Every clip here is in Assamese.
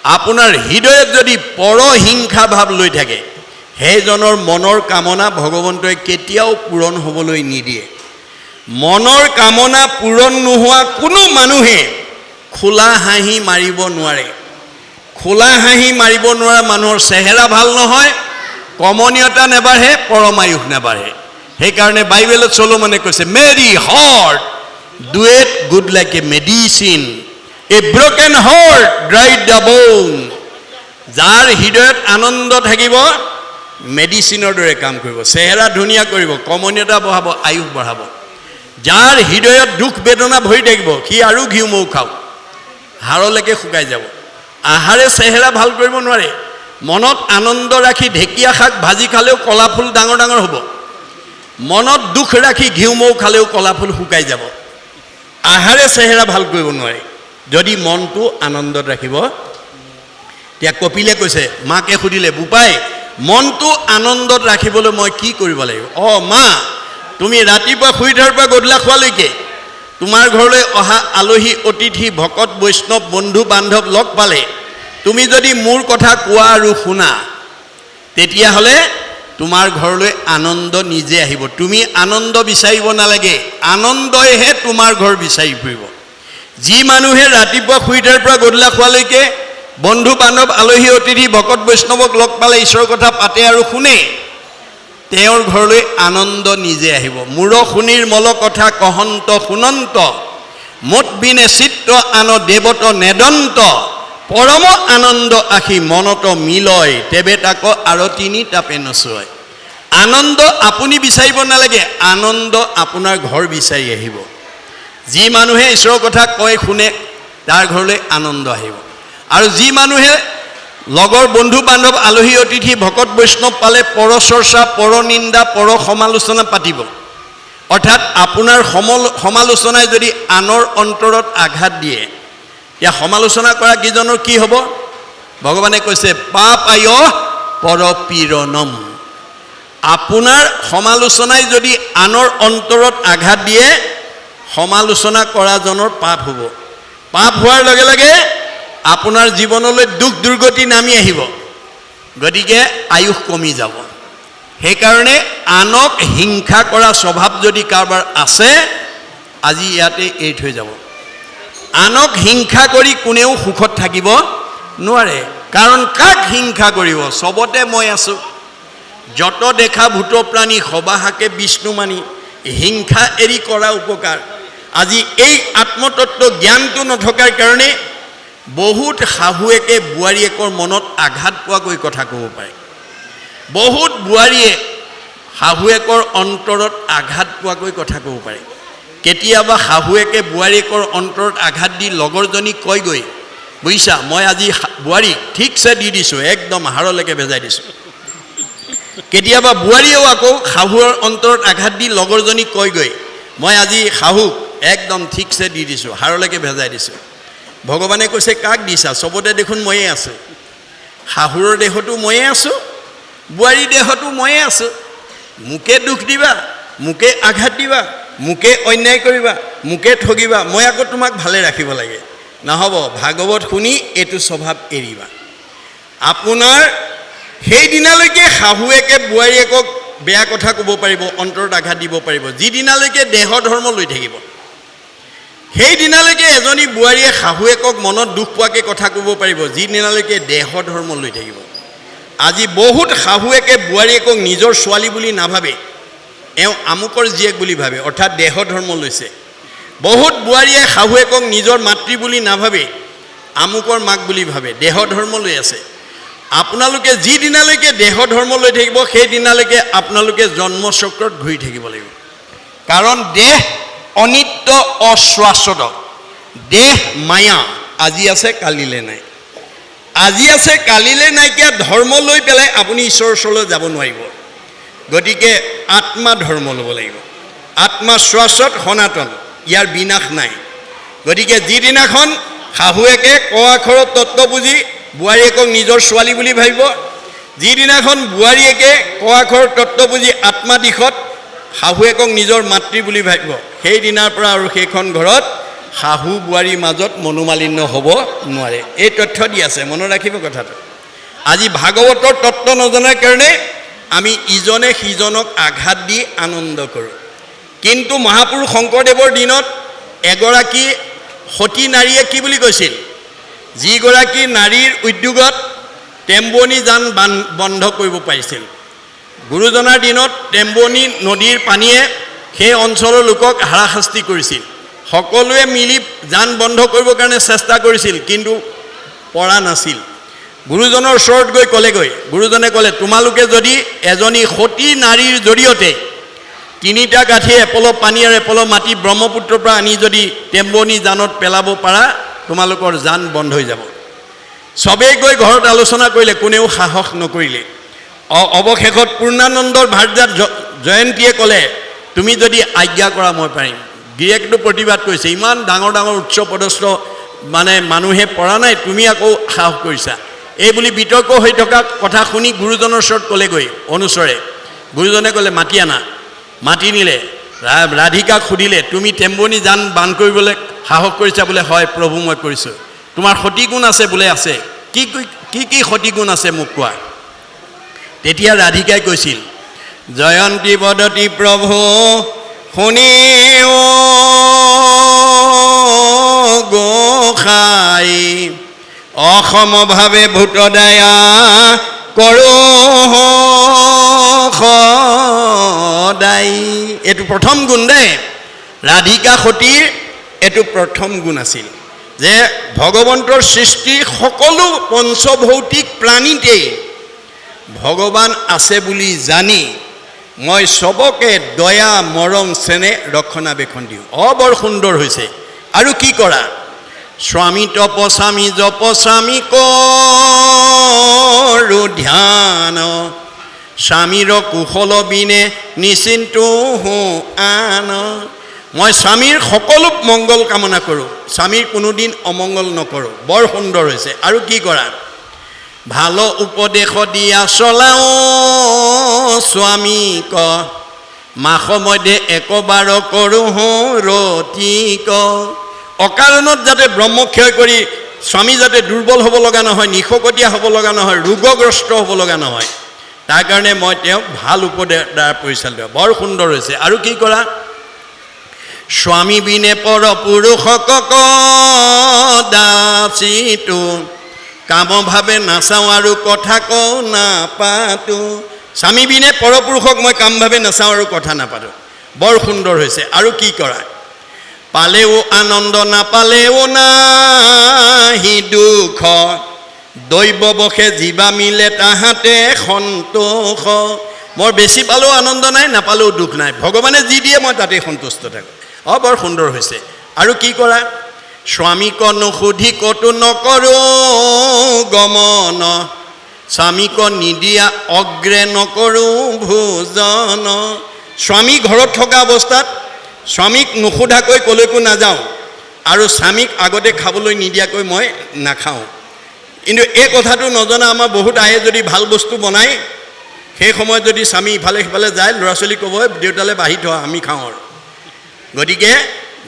আপোনাৰ হৃদয়ত যদি পৰহিংসা ভাৱ লৈ থাকে সেইজনৰ মনৰ কামনা ভগৱন্তই কেতিয়াও পূৰণ হ'বলৈ নিদিয়ে মনৰ কামনা পূৰণ নোহোৱা কোনো মানুহে খোলা হাঁহি মাৰিব নোৱাৰে খোলা হাঁহি মাৰিব নোৱাৰা মানুহৰ চেহেৰা ভাল নহয় কমনীয়তা নেবাঢ়ে পৰমায়ুস নেবাঢ়ে সেইকাৰণে বাইবেলত চলোমনে কৈছে মেৰী হাৰ্ট ডুৱেট good like a medicine A broken heart dried the bone যাৰ হৃদয়ত আনন্দ থাকিব মেডিচিনৰ দৰে কাম কৰিব চেহেৰা ধুনীয়া কৰিব কমনীয়তা বঢ়াব আয়ুস বঢ়াব যাৰ হৃদয়ত দুখ বেদনা ভৰি থাকিব সি আৰু ঘিউ মৌ খাওক হাড়লৈকে শুকাই যাব আহাৰে চেহেৰা ভাল কৰিব নোৱাৰে মনত আনন্দ ৰাখি ঢেকীয়া শাক ভাজি খালেও কলা ফুল ডাঙৰ ডাঙৰ হ'ব মনত দুখ ৰাখি ঘিউ মৌ খালেও কলা ফুল শুকাই যাব আহাৰে চেহেৰা ভাল কৰিব নোৱাৰে যদি মনটো আনন্দত ৰাখিব এতিয়া কপিলে কৈছে মাকে সুধিলে বোপাই মনটো আনন্দত ৰাখিবলৈ মই কি কৰিব লাগিব মা তুমি ৰাতিপুৱা শুই উঠাৰ পৰা গধূলা খোৱালৈকে তোমাৰ ঘৰলৈ অহা আলহী অতিথি ভকত বৈষ্ণৱ বন্ধু বান্ধৱ লগ পালে তুমি যদি মোৰ কথা কোৱা আৰু শুনা তেতিয়াহ'লে তোমাৰ ঘৰলৈ আনন্দ নিজে আহিব তুমি আনন্দ বিচাৰিব নালাগে আনন্দইহে তোমাৰ ঘৰ বিচাৰি ফুৰিব যি মানুহে ৰাতিপুৱা শুই উঠাৰ পৰা গধূলা খোৱালৈকে বন্ধু বান্ধৱ আলহী অতিথি ভকত বৈষ্ণৱক লগ পালে ঈশ্বৰৰ কথা পাতে আৰু শুনে তেওঁৰ ঘৰলৈ আনন্দ নিজে আহিব মূৰ শুনিৰ মল কথা কহন্ত শুনন্ত মত বিনে চিত্ৰ আন দেৱত নেদন্ত পৰম আনন্দ আখি মনত মিলয় তেবে তাক আৰতি নি তাপে নচয় আনন্দ আপুনি বিচাৰিব নালাগে আনন্দ আপোনাৰ ঘৰ বিচাৰি আহিব যি মানুহে ঈশ্বৰৰ কথা কয় শুনে তাৰ ঘৰলৈ আনন্দ আহিব আৰু যি মানুহে লগৰ বন্ধু বান্ধৱ আলহী অতিথি ভকত বৈষ্ণৱ পালে পৰচৰ্চা পৰনিন্দা পৰ সমালোচনা পাতিব অৰ্থাৎ আপোনাৰ সমালোচনাই যদি আনৰ অন্তৰত আঘাত দিয়ে ইয়া সমালোচনা কৰা কিজনৰ কি হ'ব ভগৱানে কৈছে পাপ আয় পৰপীড়নম আপোনাৰ সমালোচনাই যদি আনৰ অন্তৰত আঘাত দিয়ে সমালোচনা কৰাজনৰ পাপ হ'ব পাপ হোৱাৰ লগে লগে আপোনাৰ জীৱনলৈ দুখ দুৰ্গতি নামি আহিব গতিকে আয়ুস কমি যাব সেইকাৰণে আনক হিংসা কৰা স্বভাৱ যদি কাৰোবাৰ আছে আজি ইয়াতে এৰি থৈ যাব আনক হিংসা কৰি কোনেও সুখত থাকিব নোৱাৰে কাৰণ কাক হিংসা কৰিব সবতে মই আছো যত দেখা ভূত প্ৰাণী সবাহাকে বিষ্ণু মানি হিংসা এৰি কৰা উপকাৰ আজি এই আত্মতত্ত্ব জ্ঞানটো নথকাৰ কাৰণে বহুত শাহুৱেকে বোৱাৰীয়েকৰ মনত আঘাত পোৱাকৈ কথা ক'ব পাৰে বহুত বোৱাৰীয়ে শাহুৱেকৰ অন্তৰত আঘাত পোৱাকৈ কথা ক'ব পাৰে কেতিয়াবা শাহুৱেকে বোৱাৰীয়েকৰ অন্তৰত আঘাত দি লগৰজনীক কয়গৈ বুজিছা মই আজি বোৱাৰীক ঠিকছে দি দিছোঁ একদম হাড়লৈকে ভেজাই দিছোঁ কেতিয়াবা বোৱাৰীয়েও আকৌ শাহুৰ অন্তৰত আঘাত দি লগৰজনীক কয়গৈ মই আজি শাহুক একদম ঠিকছে দি দিছোঁ হাড়লৈকে ভেজাই দিছোঁ ভগৱানে কৈছে কাক দিছা সবতে দেখোন ময়ে আছোঁ শাহুৰৰ দেহতো ময়ে আছোঁ বোৱাৰী দেহতো ময়ে আছোঁ মোকে দুখ দিবা মোকে আঘাত দিবা মোকে অন্যায় কৰিবা মোকে ঠগিবা মই আকৌ তোমাক ভালে ৰাখিব লাগে নহ'ব ভাগৱত শুনি এইটো স্বভাৱ এৰিবা আপোনাৰ সেই দিনালৈকে শাহুৱেকে বোৱাৰীয়েকক বেয়া কথা ক'ব পাৰিব অন্তৰত আঘাত দিব পাৰিব যিদিনালৈকে দেহ ধৰ্ম লৈ থাকিব সেই দিনালৈকে এজনী বোৱাৰীয়ে শাহুৱেকক মনত দুখ পোৱাকৈ কথা ক'ব পাৰিব যিদিনালৈকে দেহ ধৰ্ম লৈ থাকিব আজি বহুত শাহুৱেকে বোৱাৰীয়েকক নিজৰ ছোৱালী বুলি নাভাবে এওঁ আমুকৰ জীয়েক বুলি ভাবে অৰ্থাৎ দেহ ধৰ্ম লৈছে বহুত বোৱাৰীয়ে শাহুৱেকক নিজৰ মাতৃ বুলি নাভাবে আমুকৰ মাক বুলি ভাবে দেহ ধৰ্ম লৈ আছে আপোনালোকে যিদিনালৈকে দেহ ধৰ্ম লৈ থাকিব সেই দিনালৈকে আপোনালোকে জন্মচক্ৰত ঘূৰি থাকিব লাগিব কাৰণ দেহ অনিত্য অশ্বাশ্বত দেহ মায়া আজি আছে কালিলৈ নাই আজি আছে কালিলৈ নাইকিয়া ধৰ্ম লৈ পেলাই আপুনি ঈশ্বৰৰ ওচৰলৈ যাব নোৱাৰিব গতিকে আত্মা ধৰ্ম ল'ব লাগিব আত্মা শাশ্বত সনাতন ইয়াৰ বিনাশ নাই গতিকে যিদিনাখন শাহুৱেকে ক আখৰৰ তত্ত্ব বুজি বোৱাৰীয়েকক নিজৰ ছোৱালী বুলি ভাবিব যিদিনাখন বোৱাৰীয়েকে ক আখৰৰ তত্ত্ব বুজি আত্মা দিশত শাহুৱেকক নিজৰ মাতৃ বুলি ভাবিব সেই দিনাৰ পৰা আৰু সেইখন ঘৰত শাহু বোৱাৰীৰ মাজত মনোমালিন্য হ'ব নোৱাৰে। এই তথ্য দি আছে, মনত ৰাখিব কথাটো। আজি ভাগৱতৰ তত্ত্ব নজনাৰ কাৰণে আমি ইজনে সিজনক আঘাত দি আনন্দ কৰোঁ। কিন্তু মহাপুৰুষ শংকৰদেৱৰ দিনত এগৰাকী সতী নাৰীয়ে কি বুলি কৈছিল? যিগৰাকী নাৰীৰ উদ্যোগত টেম্বনী যান বন্ধ কৰিব পাৰিছিল। গুৰুজনাৰ দিনত টেম্বনী নদীৰ পানীয়ে সেই অঞ্চলৰ লোকক হাৰাশাস্তি কৰিছিল। সকলোৱে মিলি যান বন্ধ কৰিবৰ কাৰণে চেষ্টা কৰিছিল, কিন্তু পৰা নাছিল। গুৰুজনৰ ওচৰত গৈ ক'লেগৈ, গুৰুজনে ক'লে, তোমালোকে যদি এজনী সতী নাৰীৰ জৰিয়তে 3টা কাঠি এপল পানী আৰু এপল মাটি ব্ৰহ্মপুত্ৰৰ পৰা আনি যদি টেম্বনী জানত পেলাব পাৰা, তোমালোকৰ যান বন্ধ হৈ যাব। চবেই গৈ ঘৰত আলোচনা কৰিলে, কোনেও সাহস নকৰিলে। অৱশেষত পূৰ্ণানন্দৰ ভাৰ্যাত জয়ন্তীয়ে ক'লে, তুমি যদি আজ্ঞা কৰা মই পাৰিম। গিৰিয়েকটো প্ৰতিবাদ কৰিছে, ইমান ডাঙৰ ডাঙৰ উচ্চ পদস্থ মানুহে পৰা নাই, তুমি আকৌ সাহস কৰিছা। এই বুলি বিতৰ্ক হৈ থকা কথা শুনি গুৰুজনৰ ওচৰত ক'লেগৈ অনুচৰে। গুৰুজনে ক'লে, মাতি আনা। মাতি নিলে। ৰাধিকাক সুধিলে, তুমি টেম্বনী যান বান কৰিবলৈ সাহস কৰিছা বোলে? হয় প্ৰভু, মই কৰিছোঁ। তোমাৰ সতীগুণ আছে বোলে? আছে। কি কি কি সতীগুণ আছে মোক কোৱা। তেতিয়া ৰাধিকাই কৈছিল, জয়ন্তী বদতি প্ৰভু শুনি গোসাই, অসমভাৱে ভূতদয়া কৰোঁ সদাই। এইটো প্ৰথম গুণ দেই, ৰাধিকা সতীৰ এইটো প্ৰথম গুণ আছিল যে ভগৱন্তৰ সৃষ্টিৰ সকলো পঞ্চভৌতিক প্ৰাণীতেই ভগৱান আছে বুলি জানি মই চবকে দয়া মৰম চেনেহ ৰক্ষণাবেক্ষণ দিওঁ। বৰ সুন্দৰ হৈছে। আৰু কি কৰা? স্বামী তপস্বামী জপস্বামী কৰোঁ ধ্যান, স্বামীৰ কুশল বিনে নিশ্চিন্তু হওঁ আন। মই স্বামীৰ সকলো মংগল কামনা কৰোঁ, স্বামীৰ কোনোদিন অমংগল নকৰোঁ। বৰ সুন্দৰ হৈছে। আৰু কি কৰা? ভাল উপদেশ দিয়া চলাওঁ স্বামীক, মাস মধ্যে একবাৰ কৰোঁ ৰতিক। অকাৰণত যাতে ব্ৰহ্মক্ষয় কৰি স্বামী যাতে দুৰ্বল হ'ব লগা নহয়, নিশকতীয়া হ'ব লগা নহয়, ৰোগগ্ৰস্ত হ'ব লগা নহয়, তাৰ কাৰণে মই তেওঁক ভাল উপদেশ দ্বাৰা পৰিচালিত। বৰ সুন্দৰ হৈছে। আৰু কি কৰা? স্বামী বিনে পৰ পুৰুষক দাসীটো, কামভাৱে নাচাওঁ আৰু কথা কওঁ নাপাতো। স্বামী বিনে পৰপুৰুষক মই কামভাৱে নাচাওঁ আৰু কথা নাপাতো। বৰ সুন্দৰ হৈছে। আৰু কি কৰা? পালেও আনন্দ নাপালেও নাহি দুখ, দৈৱবশে জীৱা মিলে তাহাঁতে সন্তোষ। মই বেছি পালেও আনন্দ নাই, নাপালেও দুখ নাই, ভগৱানে যি দিয়ে মই তাতেই সন্তুষ্ট থাকোঁ। বৰ সুন্দৰ হৈছে। আৰু কি কৰা? স্বামীক নুসুধি কতো নকৰোঁ গমন, স্বামীক নিদিয়া অগ্ৰে নকৰোঁ ভোজন। স্বামী ঘৰত থকা অৱস্থাত স্বামীক নুসুধাকৈ ক'লৈকো নাযাওঁ, আৰু স্বামীক আগতে খাবলৈ নিদিয়াকৈ মই নাখাওঁ। কিন্তু এই কথাটো নজনা আমাৰ বহুত আয়ে যদি ভাল বস্তু বনায়, সেই সময়ত যদি স্বামী ইফালে সিফালে যায়, ল'ৰা ছোৱালী ক'ব দেউতালৈ বাঢ়ি থোৱা, আমি খাওঁ আৰু। গতিকে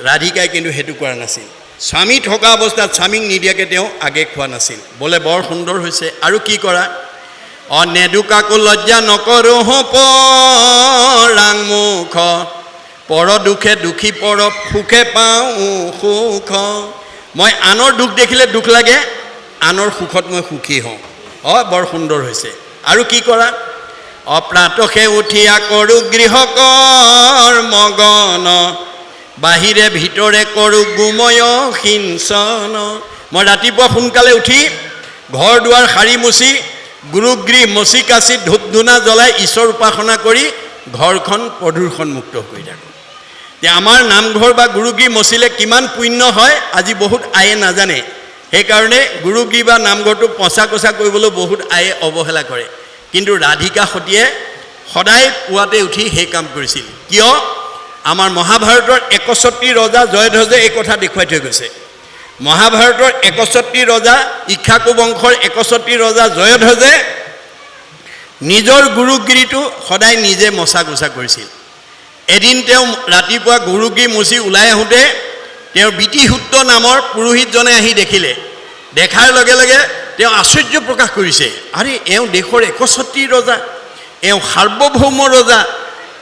ৰাধিকাই কিন্তু সেইটো কৰা নাছিল। স্বামী থকা অৱস্থাত স্বামীক নিদিয়াকৈ তেওঁ আগে খোৱা নাছিল। বোলে বৰ সুন্দৰ হৈছে। আৰু কি কৰা? নেদুকাকো লজ্জা নকৰোঁ পৰাং মুখ, পৰ দুখে দুখী পৰ সুখে পাওঁ সুখ। মই আনৰ দুখ দেখিলে দুখ লাগে, আনৰ সুখত মই সুখী হওঁ। বৰ সুন্দৰ হৈছে। আৰু কি কৰা? প্ৰাতসে উঠিয়া কৰোঁ গৃহকৰ মগন, বাহিৰে ভিতৰে কৰোঁ গোময় সিঞ্চন। মই ৰাতিপুৱা সোনকালে উঠি ঘৰ দুৱাৰ সাৰি মুচি গুৰুগৃহ মচি কাচি ধূপ ধূনা জ্বলাই ঈশ্বৰ উপাসনা কৰি ঘৰখন প্ৰদূষণমুক্ত কৰি থাকোঁ। এতিয়া আমাৰ নামঘৰ বা গুৰুগৃহ মচিলে কিমান পুণ্য হয় আজি বহুত আয়ে নাজানে। সেইকাৰণে গুৰুগৃহ বা নামঘৰটো পঁচা কচা কৰিবলৈ বহুত আয়ে অৱহেলা কৰে। কিন্তু ৰাধিকা সতীয়ে সদায় পুৱাতে উঠি সেই কাম কৰিছিল। কিয়? আমাৰ মহাভাৰতৰ 61 ৰজা জয়ধ্বজে এই কথা দেখুৱাই থৈ গৈছে। মহাভাৰতৰ 61 ৰজা, ইক্ষ্বাকু বংশৰ 61 ৰজা জয়ধ্বজে নিজৰ গুৰুগৃহটো সদায় নিজে মচা কোচা কৰিছিল। এদিন তেওঁ ৰাতিপুৱা গুৰুগৃহ মুচি ওলাই আহোঁতে তেওঁৰ বিতিসূত্ৰ নামৰ পুৰোহিতজনে আহি দেখিলে। দেখাৰ লগে লগে তেওঁ আশ্চৰ্য প্ৰকাশ কৰিছে, আৰে এওঁ দেশৰ ৬১ ৰজা, এওঁ সাৰ্বভৌম ৰজা,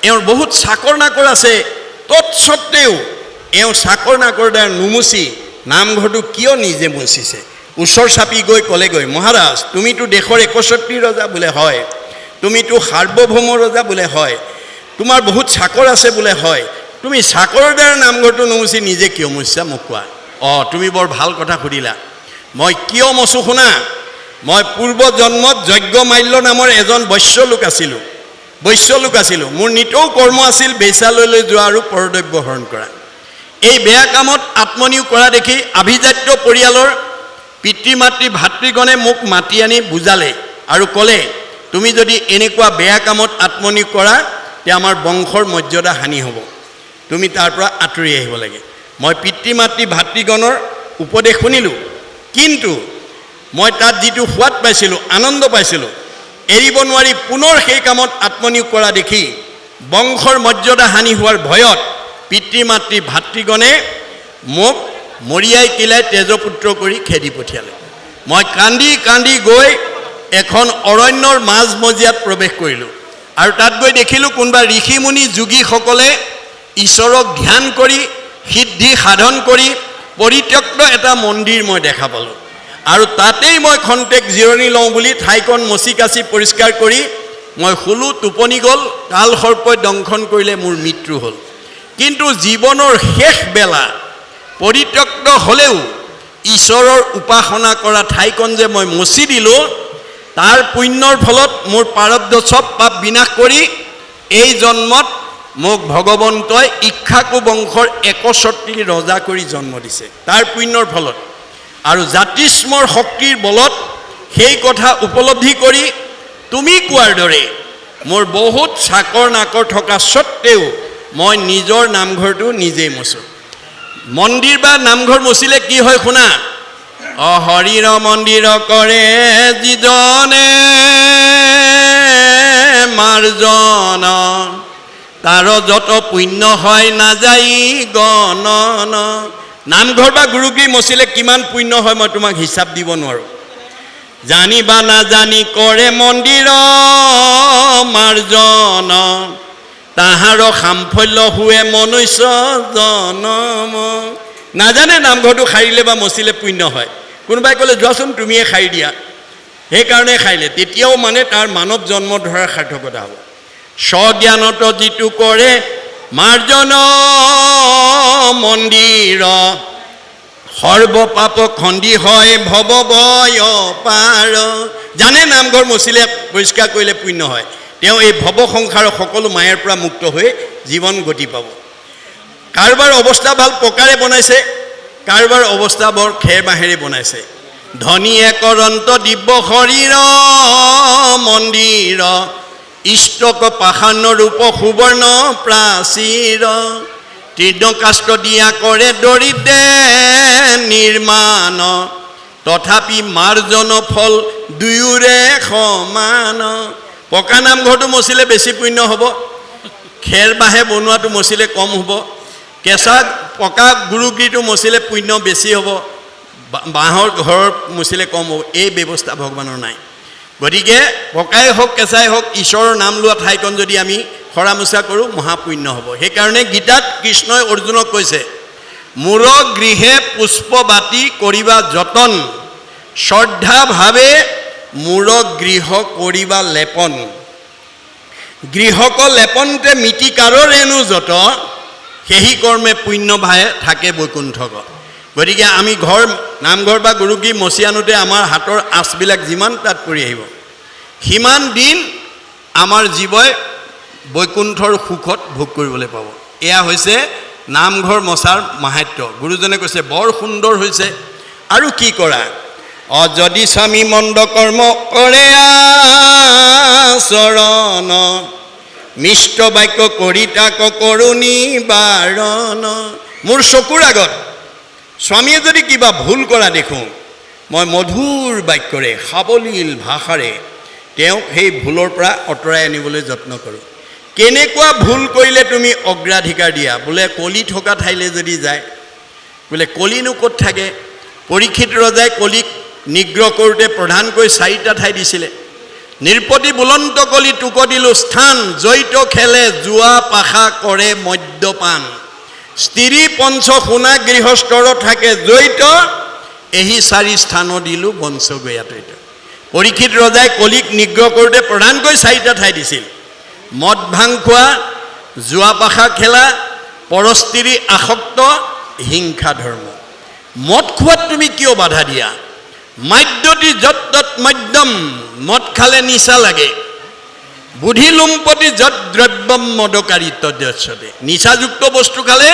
এওঁৰ বহুত চাকৰ নাকৰ আছে, তৎসত্বেও এওঁ চাকৰ নাকৰ দ্বাৰা নুমুচি নামঘৰটো কিয় নিজে মুচিছে? ওচৰ চাপি গৈ ক'লেগৈ, মহাৰাজ তুমিতো দেশৰ ৬১ ৰজা বোলে হয়, তুমিতো সাৰ্বভৌম ৰজা বোলে হয়, তোমাৰ বহুত চাকৰ আছে বোলে হয়, তুমি চাকৰৰ দ্বাৰা নামঘৰটো নুমুচি নিজে কিয় মুচিছা মোক কোৱা। অঁ তুমি বৰ ভাল কথা সুধিলা, মই কিয় মচো শুনা। মই পূৰ্ব জন্মত যজ্ঞমাল্য নামৰ এজন বৈশ্যলোক আছিলোঁ। মোৰ নিতৌ কৰ্ম আছিল বেশ্যালয়লৈ যোৱা আৰু পৰদ্ৰব্য হৰণ কৰা। এই বেয়া কামত আত্মনিয়োগ কৰা দেখি আভিজাত্য পৰিয়ালৰ পিতৃ মাতৃ ভাতৃগণে মোক মাতি আনি বুজালে আৰু ক'লে, তুমি যদি এনেকুৱা বেয়া কামত আত্মনিয়োগ কৰা তেতিয়া আমাৰ বংশৰ মৰ্যাদা হানি হ'ব, তুমি তাৰ পৰা আঁতৰি আহিব লাগে। মই পিতৃ মাতৃ ভাতৃগণৰ উপদেশ শুনিলোঁ, কিন্তু মই তাত যিটো সোৱাদ পাইছিলোঁ, আনন্দ পাইছিলোঁ, এৰিব নোৱাৰি পুনৰ সেই কামত আত্মনিয়োগ কৰা দেখি বংশৰ মৰ্যাদা হানি হোৱাৰ ভয়ত পিতৃ মাতৃ ভাতৃগণে মোক মৰিয়াই কিলাই তেজপুত্ৰ কৰি খেদি পঠিয়ালে। মই কান্দি কান্দি গৈ এখন অৰণ্যৰ মাজমজিয়াত প্ৰৱেশ কৰিলোঁ আৰু তাত গৈ দেখিলোঁ কোনোবা ঋষিমুনি যোগীসকলে ঈশ্বৰক ধ্যান কৰি সিদ্ধি সাধন কৰি পৰিত্যক্ত এটা মন্দিৰ মই দেখা পালোঁ আৰু তাতেই মই খন্তেক জিৰণি লওঁ বুলি ঠাইখন মচি কাচি পৰিষ্কাৰ কৰি মই শুলোঁ, টোপনি গ'ল, কাল সৰ্পই দংশন কৰিলে, মোৰ মৃত্যু হ'ল। কিন্তু জীৱনৰ শেষ বেলা পৰিত্যক্ত হ'লেও ঈশ্বৰৰ উপাসনা কৰা ঠাইখন যে মই মচি দিলোঁ, তাৰ পুণ্যৰ ফলত মোৰ প্ৰাৰব্ধ চব পাপ বিনাশ কৰি এই জন্মত মোক ভগৱন্তই ইক্ষ্বাকু বংশৰ ৬১ ৰজা কৰি জন্ম দিছে, তাৰ পুণ্যৰ ফলত। আৰু জাতিস্মৰ শক্তিৰ বলত সেই কথা উপলব্ধি কৰি তুমি কোৱাৰ দৰে মোৰ বহুত চাকৰ নাকৰ থকা স্বত্তেও মই নিজৰ নামঘৰটো নিজেই মচোঁ। মন্দিৰ বা নামঘৰ মচিলে কি হয় শুনা। হৰিৰ মন্দিৰ কৰে যিজনে মাৰ্জন, তাৰ যত পুণ্য হয় নাযাই গণন। নামঘৰ বা গুৰুগৃহ মচিলে কিমান পুণ্য হয় মই তোমাক হিচাপ দিব নোৱাৰোঁ। জানি বা নাজানি কৰে মন্দিৰ মাৰ্জন, তাহাৰ সাফল্য হোৱে মনুষ্য জনম। নাজানে নামঘৰটো সাৰিলে বা মচিলে পুণ্য হয়। কোনোবাই ক'লে যোৱাচোন তুমিয়ে সাৰি দিয়া, সেইকাৰণে সাৰিলে, তেতিয়াও মানে তাৰ মানৱ জন্ম ধৰাৰ সাৰ্থকতা হ'ব। স্বজ্ঞানত যিটো কৰে মাৰ্জন মন্দিৰ, সৰ্বপাপ খণ্ডি হয় ভৱ ভয় পাৰ। জানে নামঘৰ মচিলে পৰিষ্কাৰ কৰিলে পুণ্য হয়, তেওঁ এই ভৱ সংসাৰৰ সকলো মায়াৰ পৰা মুক্ত হৈ জীৱন গতি পাব। কাৰোবাৰ অৱস্থা ভাল পকাৰে বনাইছে, কাৰোবাৰ অৱস্থা বৰ খেৰ বাঁহেৰে বনাইছে। ধনীয়ে কৰন্ত দিব্য শৰীৰ মন্দিৰ, ইষ্টক পাষাণ ৰূপ সুবৰ্ণ প্ৰাচীৰ। তৃণকাষ্ঠ দিয়া কৰে দৰিদ্ৰে নিৰ্মাণ, তথাপি মাৰ্জন ফল দুয়োৰে সমান। পকা নামঘৰটো মচিলে বেছি পুণ্য হ'ব, খেৰ বাঁহে বনোৱাটো মচিলে কম হ'ব। কেঁচা পকা গুৰুগৃহটো মচিলে পুণ্য বেছি হ'ব, বাঁহৰ ঘৰৰ মচিলে কম হ'ব। এই ব্যৱস্থা ভগৱানৰ নাই। গতিকে পকাই হওক কেঁচাই হওক ঈশ্বৰৰ নাম লোৱা ঠাইখন যদি আমি সৰা মোচা কৰোঁ মহাপুণ্য হ'ব। সেইকাৰণে গীতাত কৃষ্ণই অৰ্জুনক কৈছে, মূৰ গৃহে পুষ্প বাতি কৰিবা যতন, শ্ৰদ্ধাভাৱে মূৰ গৃহ কৰিবা লেপন। গৃহক লেপনতে মিতিকাৰৰ ৰেণু যত, সেই কৰ্মে পুণ্য ভাৱে থাকে বৈকুণ্ঠক। গতিকে আমি নামঘৰ বা গুৰুগৃহ মচি আনোতে আমাৰ হাতৰ আঁচবিলাক যিমান তাত পৰি আহিব, সিমান দিন আমাৰ জীৱই বৈকুণ্ঠৰ সুখত ভোগ কৰিবলৈ পাব। এয়া হৈছে নামঘৰ মচাৰ মাহাত্য। গুৰুজনে কৈছে বৰ সুন্দৰ হৈছে। আৰু কি কৰা, যদি স্বামী মন্দ কৰ্ম কৰে আচৰণ, মিষ্ট বাক্য কৰি তাক কৰুণী বাৰণ। মোৰ চকুৰ আগত স্বামীয়ে যদি কিবা ভুল কৰা দেখোঁ, মই মধুৰ বাক্যৰে সাৱলীল ভাষাৰে তেওঁক সেই ভুলৰ পৰা আঁতৰাই আনিবলৈ যত্ন কৰোঁ। কেনেকুৱা ভুল কৰিলে তুমি অগ্ৰাধিকাৰ দিয়া? বোলে কলি থকা ঠাইলৈ যদি যায়, বোলে কলিনো ক'ত থাকে? পৰীক্ষিত ৰজাই কলিক নিগ্ৰহ কৰোঁতে প্ৰধানকৈ 4টা ঠাই দিছিলে। নিৰপতি বুলন্ত কলি তোক দিলোঁ স্থান, জৈত খেলে জুৱা পাশা কৰে মদ্যপান। স্ত্ৰী পঞ্চ সোণা গৃহস্থৰ থাকে জৈত, এহি 4 স্থান দিলোঁ বঞ্চ গয়াতৈত। পৰীক্ষিত ৰজাই কলিক নিগ্ৰহ কৰোঁতে প্ৰধানকৈ 4টা ঠাই দিছিল। মদ ভাং খোৱা, জুৱা পাশা খেলা, পৰস্ত্ৰী আসক্ত, হিংসা ধৰ্ম। মদ খোৱাত তুমি কিয় বাধা দিয়া? মাদ্যতি যত তৎ মদ্যম, মদ খালে নিচা লাগে। বুদ্ধি লুম্পতি যত দ্ৰব্যম মদকাৰী তদ্যচ্ছতে, নিচাযুক্ত বস্তু খালে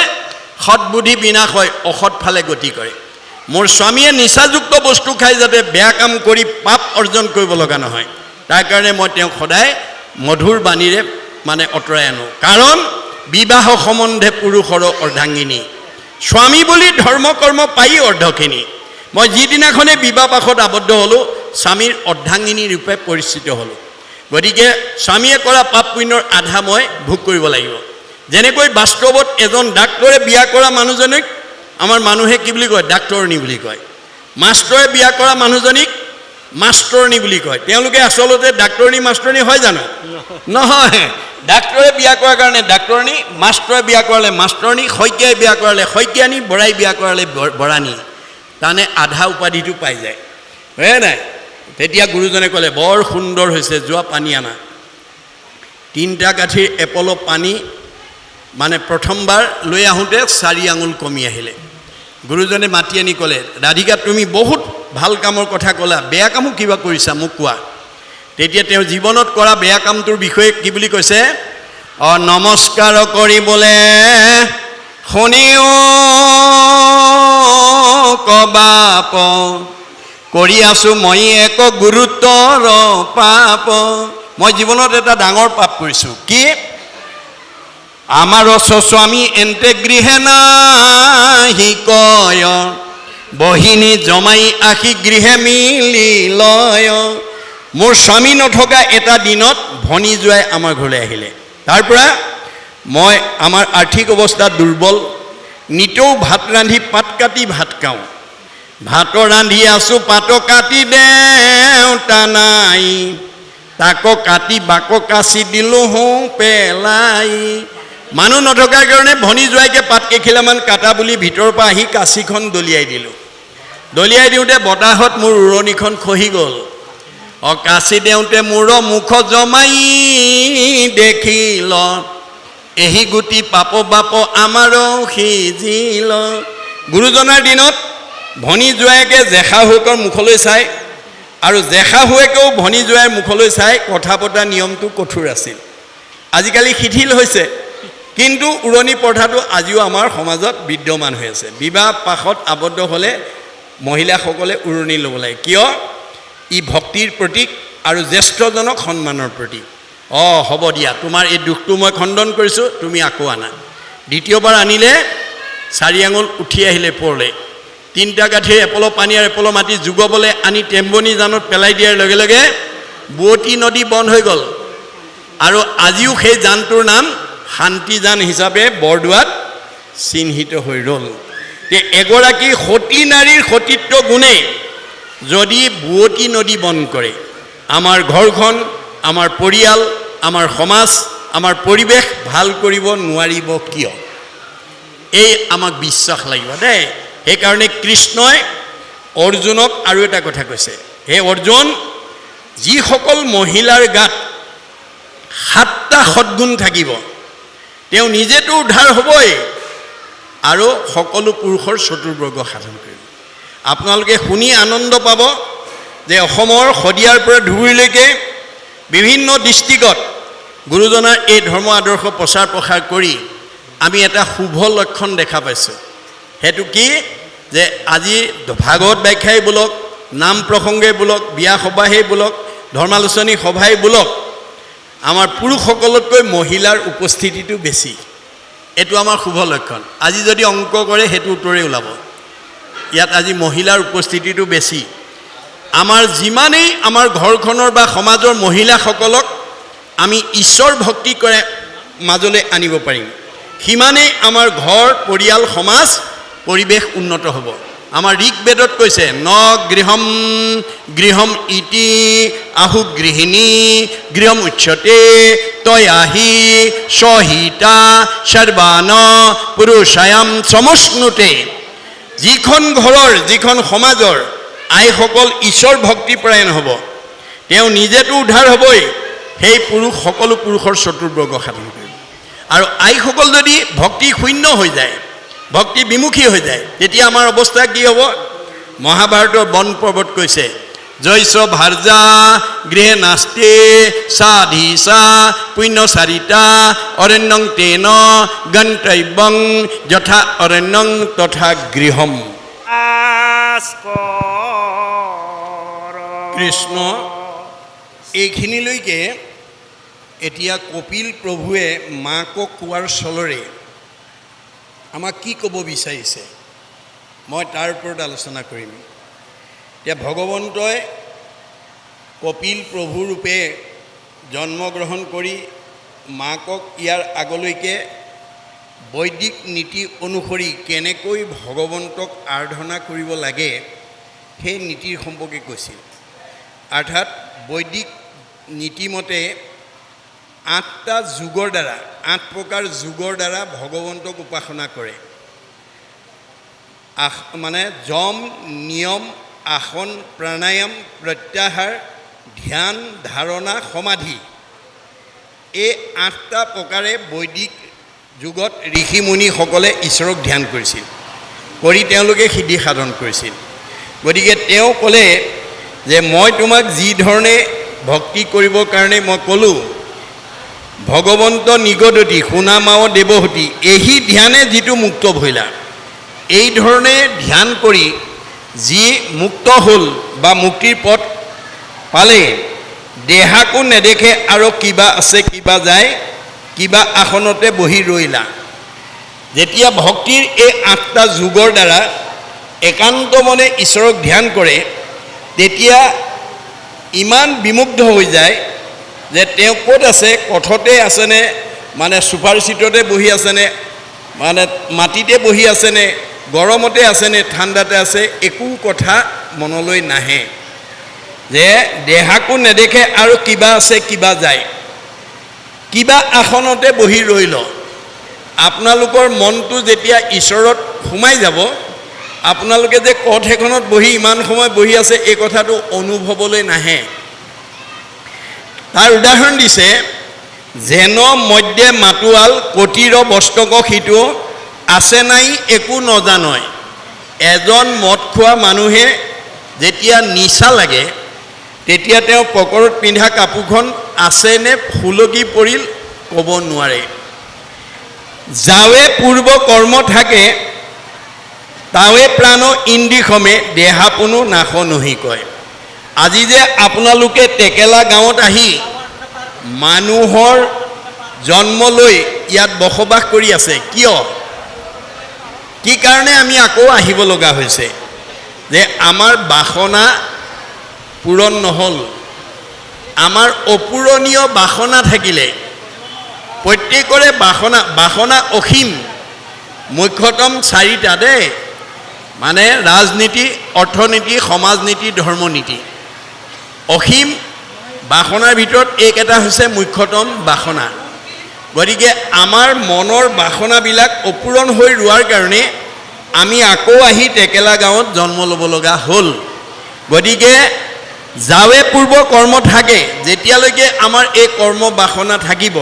সৎবুদ্ধি বিনাশ হয়, অসৎ ফালে গতি কৰে। মোৰ স্বামীয়ে নিচাযুক্ত বস্তু খাই যাতে বেয়া কাম কৰি পাপ অৰ্জন কৰিব লগা নহয়, তাৰ কাৰণে মই তেওঁক সদায় মধুৰ বাণীৰে মানে অঁতৰাই আনো। কাৰণ বিবাহ সম্বন্ধে পুৰুষৰ অৰ্ধাংগিনী, স্বামী বুলি ধৰ্ম কৰ্ম পাই অৰ্ধখিনি। মই যিদিনাখনে বিবাহ পাশত আবদ্ধ হ'লোঁ, স্বামীৰ অৰ্ধাংগিনী ৰূপে পৰিচিত হ'লোঁ। গতিকে স্বামীয়ে কৰা পাপ পুণ্যৰ আধা মই ভোগ কৰিব লাগিব। যেনেকৈ বাস্তৱত এজন ডাক্তৰে বিয়া কৰা মানুহজনীক আমাৰ মানুহে কি বুলি কয়? ডাক্তৰণী বুলি কয়। মাষ্টৰে বিয়া কৰা মানুহজনীক মাষ্টৰণী বুলি কয়। তেওঁলোকে আচলতে ডাক্তৰণী মাষ্টৰণী হয় জানো? নহয়। ডাক্তৰে বিয়া কৰাৰ কাৰণে ডাক্তৰণী, মাষ্টৰে বিয়া কৰালে মাষ্টৰণী, শইকীয়াই বিয়া কৰালে শইকীয়ানী, বৰাই বিয়া কৰালে বৰাণী। তাৰমানে আধা উপাধিটো পাই যায়, হয় নাই? তেতিয়া গুৰুজনে ক'লে বৰ সুন্দৰ হৈছে, যোৱা পানী আনা। 3টা কাঠিৰ এপল পানী মানে প্ৰথমবাৰ লৈ আহোঁতে 4 আঙুল কমি আহিলে। গুৰুজনে মাতি আনি ক'লে, ৰাধিকা তুমি বহুত ভাল কামৰ কথা ক'লা, বেয়া কামো কিবা কৰিছা মোক কোৱা। তেতিয়া তেওঁ জীৱনত কৰা বেয়া কামটোৰ বিষয়ে কি বুলি কৈছে? নমস্কাৰ কৰিবলৈ শুনিও কবাপ, কৰি আছোঁ মই এক গুৰুতৰ পাপ। মই জীৱনত এটা ডাঙৰ পাপ কৰিছোঁ। কি? আমাৰ স্বামী এন্তে গৃহে নাহি কয়, বহিনী জমাই আহি গৃহে মিলি লয়। মোৰ স্বামী নথকা এটা দিনত ভনী জোৱাই আমাৰ ঘৰলৈ আহিলে। তাৰ পৰা মই আমাৰ আৰ্থিক অৱস্থা দুৰ্বল, নিতৌ ভাত ৰান্ধি পাত কাটি ভাত খাওঁ। ভাত ৰান্ধি আছোঁ পাত কাটি দেউতা নাই, তাকো কাটি বাক কাচি দিলোঁ হওঁ পেলাই। মানুহ নথকাৰ কাৰণে ভনী জোৱাইকে পাত কেইখিলামান কাটা বুলি ভিতৰৰ পৰা আহি কাঁচিখন দলিয়াই দিলোঁ। দলিয়াই দিওঁতে বতাহত মোৰ উৰণিখন খহি গ'ল। কাচি দেওঁতে মোৰ মুখ জমাই দেখিল, এহি গুটি পাপ বাপ আমাৰো সিজিল। গুৰুজনাৰ দিনত ভনী জোৱাইকে জেঠাহুৱেকৰ মুখলৈ চাই আৰু জেঠাহুৱেকেও ভনী জোৱাইৰ মুখলৈ চাই কথা পতা নিয়মটো কঠোৰ আছিল। আজিকালি শিথিল হৈছে, কিন্তু উৰণি প্ৰথাটো আজিও আমাৰ সমাজত বিদ্যমান হৈ আছে। বিবাহ পাশত আবদ্ধ হ'লে মহিলাসকলে উৰণি ল'ব লাগে। কিয়? ই ভক্তিৰ প্ৰতীক আৰু জ্যেষ্ঠজনক সন্মানৰ প্ৰতীক। হ'ব দিয়া, তোমাৰ এই দুখটো মই খণ্ডন কৰিছোঁ, তুমি আকৌ আনা। দ্বিতীয়বাৰ আনিলে 4 আঙুল উঠি আহিলে পৰলে। 3টা কাঠিৰ এপল পানী আৰু এপল মাটি যোগাবলৈ আনি টেম্বনী জানত পেলাই দিয়াৰ লগে লগে বুৱতী নদী বন্ধ হৈ গ'ল। আৰু আজিও সেই জানটোৰ নাম শান্তি জান হিচাপে বৰদোৱাত চিহ্নিত হৈ ৰ'ল। এগৰাকী সতী নাৰীৰ সতীত্ব গুণে যদি বুৱতী নদী বন্ধ কৰে, আমাৰ ঘৰখন, আমাৰ পৰিয়াল, আমাৰ সমাজ, আমাৰ পৰিৱেশ ভাল কৰিব নোৱাৰিব কিয়? এই আমাক বিশ্বাস লাগিব দেই। সেইকাৰণে কৃষ্ণই অৰ্জুনক আৰু এটা কথা কৈছে, হে অৰ্জুন, যিসকল মহিলাৰ গাত 7টা সদ্গুণ থাকিব, তেওঁ নিজেতো উদ্ধাৰ হ'বই আৰু সকলো পুৰুষৰ চতুৰ্বৰ্গ সাধন কৰিব। আপোনালোকে শুনি আনন্দ পাব যে অসমৰ শদিয়াৰ পৰা ধুবুৰীলৈকে বিভিন্ন ডিষ্ট্ৰিক্টত গুৰুজনাৰ এই ধৰ্ম আদৰ্শ প্ৰচাৰ প্ৰসাৰ কৰি আমি এটা শুভ লক্ষণ দেখা পাইছোঁ। সেইটো কি? যে আজি ভাগৱত ব্যাখ্যাই বোলক, নাম প্ৰসংগেই বোলক, বিয়া সবাহেই বোলক, ধৰ্মালোচনী সভাই বোলক, আমাৰ পুৰুষসকলতকৈ মহিলাৰ উপস্থিতিটো বেছি। এইটো আমাৰ শুভ লক্ষণ। আজি যদি অংক কৰে সেইটো উত্তৰে ওলাব। ইয়াত আজি মহিলাৰ উপস্থিতিটো বেছি। আমাৰ যিমানেই আমাৰ ঘৰখনৰ বা সমাজৰ মহিলাসকলক আমি ঈশ্বৰ ভক্তি কৰে মাজলৈ আনিব পাৰিম, সিমানেই আমাৰ ঘৰ, পৰিয়াল, সমাজ পৰিৱেশ উন্নত হ'ব। আমাৰ ঋকবেদত কৈছে ন গৃহম গৃহম ইতি আহু গৃহিণী গৃহম উচ্যতে তয়াহি সহিতা সৰ্বান পুৰুষায়াম সমশ্নুতে। যিখন ঘৰৰ যিখন সমাজৰ আইসকল ঈশ্বৰ ভক্তিপৰায়ণ হ'ব, তেওঁ নিজেতো উদ্ধাৰ হ'বই, সেই পুৰুষ সকলো পুৰুষৰ চতুৰ্বৰ্গ সাধন কৰিব। আৰু আইসকল যদি ভক্তি শূন্য হৈ যায়, ভক্তি বিমুখী হৈ যায়, তেতিয়া আমাৰ অৱস্থা কি হ'ব? মহাভাৰতৰ বন পৰ্বত কৈছে জয়স ভাৰ্যা গৃহে নাস্তে সাধিসা পুণ্যচাৰিতা অৰণ্যং তেন গন্তব্যং যথা অৰণ্যং তথা গৃহম। কৃষ্ণ এইখিনিলৈকে এতিয়া কপিল প্ৰভুৱে মাকক কোৱাৰ চলৰে আমাক কি ক'ব বিচাৰিছে, মই তাৰ ওপৰত আলোচনা কৰিম। এতিয়া ভগৱন্তই কপিল প্ৰভুৰূপে জন্মগ্ৰহণ কৰি মাকক ইয়াৰ আগলৈকে বৈদিক নীতি অনুসৰি কেনেকৈ ভগৱন্তক আৰাধনা কৰিব লাগে সেই নীতিৰ সম্পৰ্কে কৈছিল। অৰ্থাৎ বৈদিক নীতিমতে 8টা যুগৰ দ্বাৰা 8 প্ৰকাৰ যুগৰ দ্বাৰা ভগৱন্তক উপাসনা কৰে। মানে যম, নিয়ম, আসন, প্ৰাণায়াম, প্ৰত্যাহাৰ, ধ্যান, ধাৰণা, সমাধি, এই 8টা প্ৰকাৰে বৈদিক যুগত ঋষি মুনিসকলে ঈশ্বৰক ধ্যান কৰিছিল, কৰি তেওঁলোকে সিদ্ধি সাধন কৰিছিল। গতিকে তেওঁ ক'লে যে মই তোমাক যি ধৰণে ভক্তি কৰিবৰ কাৰণে মই ক'লোঁ, ভগৱন্ত নিগদতি শুনামাও দেৱহতি এহি ধ্যানে যিটো মুক্ত ভৈলা, এই ধৰণে ধ্যান কৰি যি মুক্ত হ'ল বা মুক্তিৰ পথ পালে, দেহাকো নেদেখে আৰু কিবা আছে কিবা যায়, কিবা আসনতে বহি ৰৈলা। যেতিয়া ভক্তিৰ এই 8টা যুগৰ দ্বাৰা একান্ত মনে ঈশ্বৰক ধ্যান কৰে, তেতিয়া ইমান বিমুগ্ধ হৈ যায় যে তেওঁ ক'ত আছে, কঠতে আছেনে, মানে ছুপাৰ ছিটতে বহি আছেনে, মানে মাটিতে বহি আছেনে, গৰমতে আছেনে, ঠাণ্ডাতে আছে, একো কথা মনলৈ নাহে। যে দেহাকো নেদেখে আৰু কিবা আছে কিবা যায়, কিবা আসনতে বহি ৰৈ ল। আপোনালোকৰ মনটো যেতিয়া ঈশ্বৰত সোমাই যাব, আপোনালোকে যে কঠ এখনত বহি ইমান সময় বহি আছে এই কথাটো অনুভৱলৈ নাহে। তাৰ উদাহৰণ দিছে যেন মধ্যে মাতোৱাল কটিৰ বস্তক সিটো আছে নাই একো নজানয়। এজন মদ খোৱা মানুহে যেতিয়া নিচা লাগে, তেতিয়া তেওঁ পকৰত পিন্ধা কাপোৰখন আছেনে ফুলকি পৰিল ক'ব নোৱাৰে। যাৱে পূৰ্ব কৰ্ম থাকে তাৱে প্ৰাণ ইন্দ্ৰিয়মে দেহাপনো নাশ নহি কয়। আজি যে আপোনালোকে টেকেলা গাঁৱত আহি মানুহৰ জন্ম লৈ ইয়াত বসবাস কৰি আছে, কিয়, কি কাৰণে আমি আকৌ আহিব লগা হৈছে? যে আমাৰ বাসনা পূৰণ নহ'ল। আমাৰ অপূৰণীয় বাসনা থাকিলে, প্ৰত্যেকৰে বাসনা অসীম, মুখ্যতম 4টা দেই, মানে ৰাজনীতি, অৰ্থনীতি, সমাজনীতি, ধৰ্মনীতি। অসীম বাসনাৰ ভিতৰত এইকেইটা হৈছে মুখ্যতম বাসনা। গতিকে আমাৰ মনৰ বাসনাবিলাক অপূৰণ হৈ ৰোৱাৰ কাৰণে আমি আকৌ আহি টেকেলা গাঁৱত জন্ম ল'ব লগা হ'ল। গতিকে যাৱে পূৰ্ব কৰ্ম থাকে, যেতিয়ালৈকে আমাৰ এই কৰ্ম বাসনা থাকিব,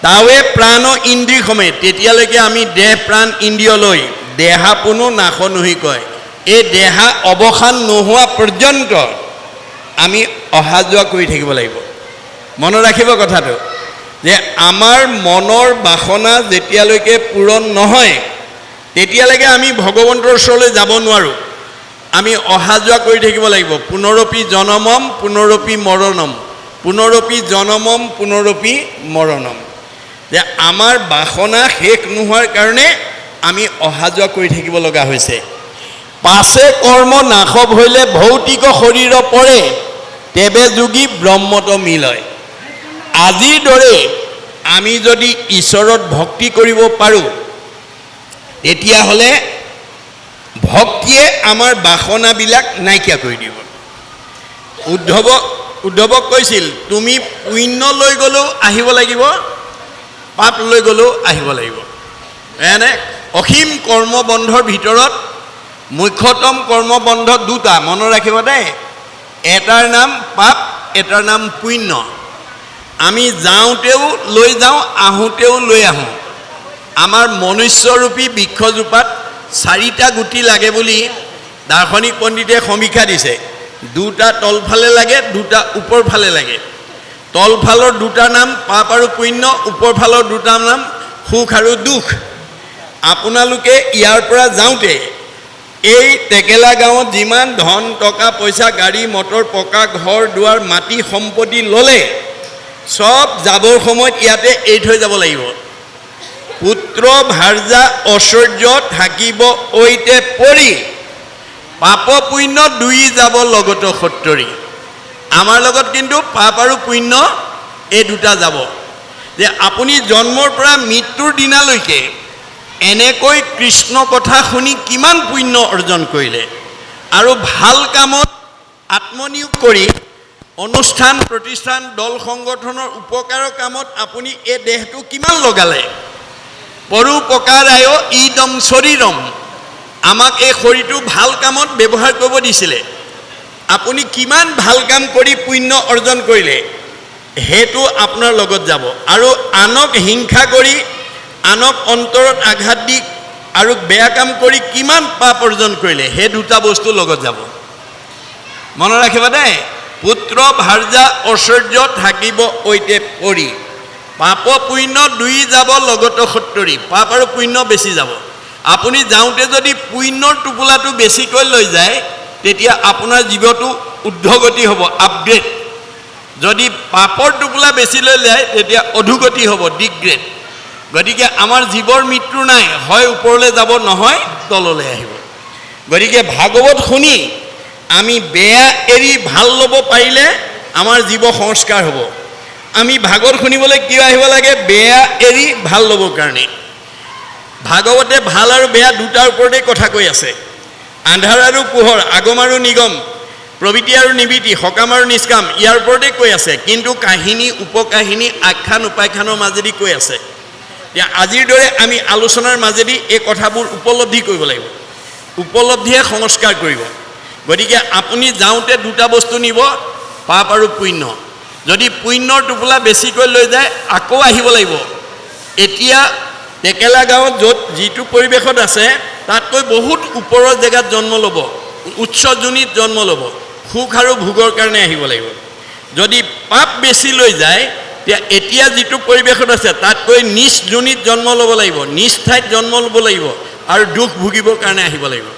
তাৱে প্ৰাণ ইন্দ্ৰিয়মে, তেতিয়ালৈকে আমি দেহ প্ৰাণ ইন্দ্ৰিয়লৈ দেহাপনো নাশ নহি কয়। এই দেহা অৱসান নোহোৱা পৰ্যন্ত আমি অহা যোৱা কৰি থাকিব লাগিব। মনত ৰাখিব কথাটো, যে আমাৰ মনৰ বাসনা যেতিয়ালৈকে পূৰণ নহয়, তেতিয়ালৈকে আমি ভগৱন্তৰ ওচৰলৈ যাব নোৱাৰোঁ। আমি অহা যোৱা কৰি থাকিব লাগিব। পুনৰপি জনমম পুনৰপি মৰণম, পুনৰপি জনমম পুনৰপি মৰণম। যে আমাৰ বাসনা শেষ নোহোৱাৰ কাৰণে আমি অহা যোৱা কৰি থাকিব লগা হৈছে। পাছে কৰ্ম নাশব হৈলে ভৌতিক শৰীৰ পৰে, তেবে যোগী ব্ৰহ্মত মিলয়। আজিৰ দৰে আমি যদি ঈশ্বৰত ভক্তি কৰিব পাৰোঁ, তেতিয়াহ'লে ভক্তিয়ে আমাৰ বাসনাবিলাক নাইকিয়া কৰি দিব। উদ্ধৱক কৈছিল, তুমি পুণ্য লৈ গ'লেও আহিব লাগিব, পাপ লৈ গ'লেও আহিব লাগিব। এনে অসীম কৰ্মবন্ধৰ ভিতৰত মুখ্যতম কৰ্মবন্ধ দুটা, মনত ৰাখিব দেই। এটাৰ নাম পাপ, এটাৰ নাম পুণ্য। আমি যাওঁতেও লৈ যাওঁ, আহোঁতেও লৈ আহোঁ। আমাৰ মনুষ্যৰূপী বৃক্ষজোপাত 4টা গুটি লাগে বুলি দাৰ্শনিক পণ্ডিতে সমীক্ষা দিছে। 2টা তলফালে লাগে, 2টা ওপৰফালে লাগে। তলফালৰ 2টাৰ নাম পাপ আৰু পুণ্য, ওপৰফালৰ 2টাৰ নাম সুখ আৰু দুখ। আপোনালোকে ইয়াৰ পৰা যাওঁতে এই টেকেলা গাঁৱত যিমান ধন টকা পইচা, গাড়ী মটৰ, পকা ঘৰ দুৱাৰ, মাটি সম্পত্তি ল'লে, চব যাবৰ সময়ত ইয়াতে এৰি থৈ যাব লাগিব। পুত্ৰ ভাৰ্যা ঐশ্বৰ্য থাকিব ঐতে পৰি, পাপ পুণ্য দুই যাব লগত সত্তৰি। আমাৰ লগত কিন্তু পাপ আৰু পুণ্য এই 2টা যাব। যে আপুনি জন্মৰ পৰা মৃত্যুৰ দিনালৈকে এনেকৈ কৃষ্ণ কথা শুনি কিমান পুণ্য অৰ্জন কৰিলে, আৰু ভাল কামত আত্মনিয়োগ কৰি অনুষ্ঠান প্ৰতিষ্ঠান দল সংগঠনৰ উপকাৰৰ কামত আপুনি এই দেহটো কিমান লগালে। পৰোপকাৰায় ইদম শৰীৰম, আমাক এই শৰীৰটো ভাল কামত ব্যৱহাৰ কৰিব দিছিলে। আপুনি কিমান ভাল কাম কৰি পুণ্য অৰ্জন কৰিলে, সেইটো আপোনাৰ লগত যাব। আৰু আনক হিংসা কৰি, আনক অন্তৰত আঘাত দি আৰু বেয়া কাম কৰি কিমান পাপ অৰ্জন কৰিলে, সেই 2টা বস্তু লগত যাব। মনত ৰাখিবা দেই। পুত্ৰ ভাৰ্যা ঐশ্বৰ্য থাকিব ঐতে পৰি, পাপ পুণ্য দুই যাব লগত সত্তৰি। পাপ আৰু পুণ্য বেছি যাব। আপুনি যাওঁতে যদি পুণ্যৰ টোপোলাটো বেছিকৈ লৈ যায়, তেতিয়া আপোনাৰ জীৱটো ঊৰ্ধ্বগতি হ'ব, আপগ্ৰেড। যদি পাপৰ টোপোলা বেছি লৈ যায়, তেতিয়া অধোগতি হ'ব, ডিগ্ৰেড। গতিকে আমাৰ জীৱৰ মৃত্যু নাই, হয় ওপৰলৈ যাব, নহয় তললৈ আহিব। গতিকে ভাগৱত শুনি আমি বেয়া এৰি ভাল ল'ব পাৰিলে আমাৰ জীৱ সংস্কাৰ হ'ব। আমি ভাগৱত শুনিবলৈ কিয় আহিব লাগে? বেয়া এৰি ভাল ল'বৰ কাৰণে। ভাগৱতে ভাল আৰু বেয়া 2টাৰ ওপৰতে কথা কৈ আছে। আন্ধাৰ আৰু পোহৰ, আগম আৰু নিগম, প্ৰবৃত্তি আৰু নিবৃত্তি, সকাম আৰু নিষ্কাম, ইয়াৰ ওপৰতে কৈ আছে। কিন্তু কাহিনী, উপকাহিনী, আখ্যান উপাখ্যানৰ মাজেদি কৈ আছে। এতিয়া আজিৰ দৰে আমি আলোচনাৰ মাজেদি এই কথাবোৰ উপলব্ধি কৰিব লাগিব। উপলব্ধিয়ে সংস্কাৰ কৰিব। গতিকে আপুনি যাওঁতে 2টা বস্তু নিব, পাপ আৰু পুণ্য। যদি পুণ্যৰ টোপোলা বেছিকৈ লৈ যায়, আকৌ আহিব লাগিব। এতিয়া টেকেলা গাঁৱত য'ত যিটো পৰিৱেশত আছে, তাতকৈ বহুত ওপৰৰ জেগাত জন্ম ল'ব, উচ্চ যোনিত জন্ম ল'ব, সুখ আৰু ভোগৰ কাৰণে আহিব লাগিব। যদি পাপ বেছি লৈ যায়, এতিয়া যিটো পৰিৱেশত আছে তাতকৈ নিচ যোনিত জন্ম ল'ব লাগিব, নিচ ঠাইত জন্ম ল'ব লাগিব, আৰু দুখ ভুগিবৰ কাৰণে আহিব লাগিব।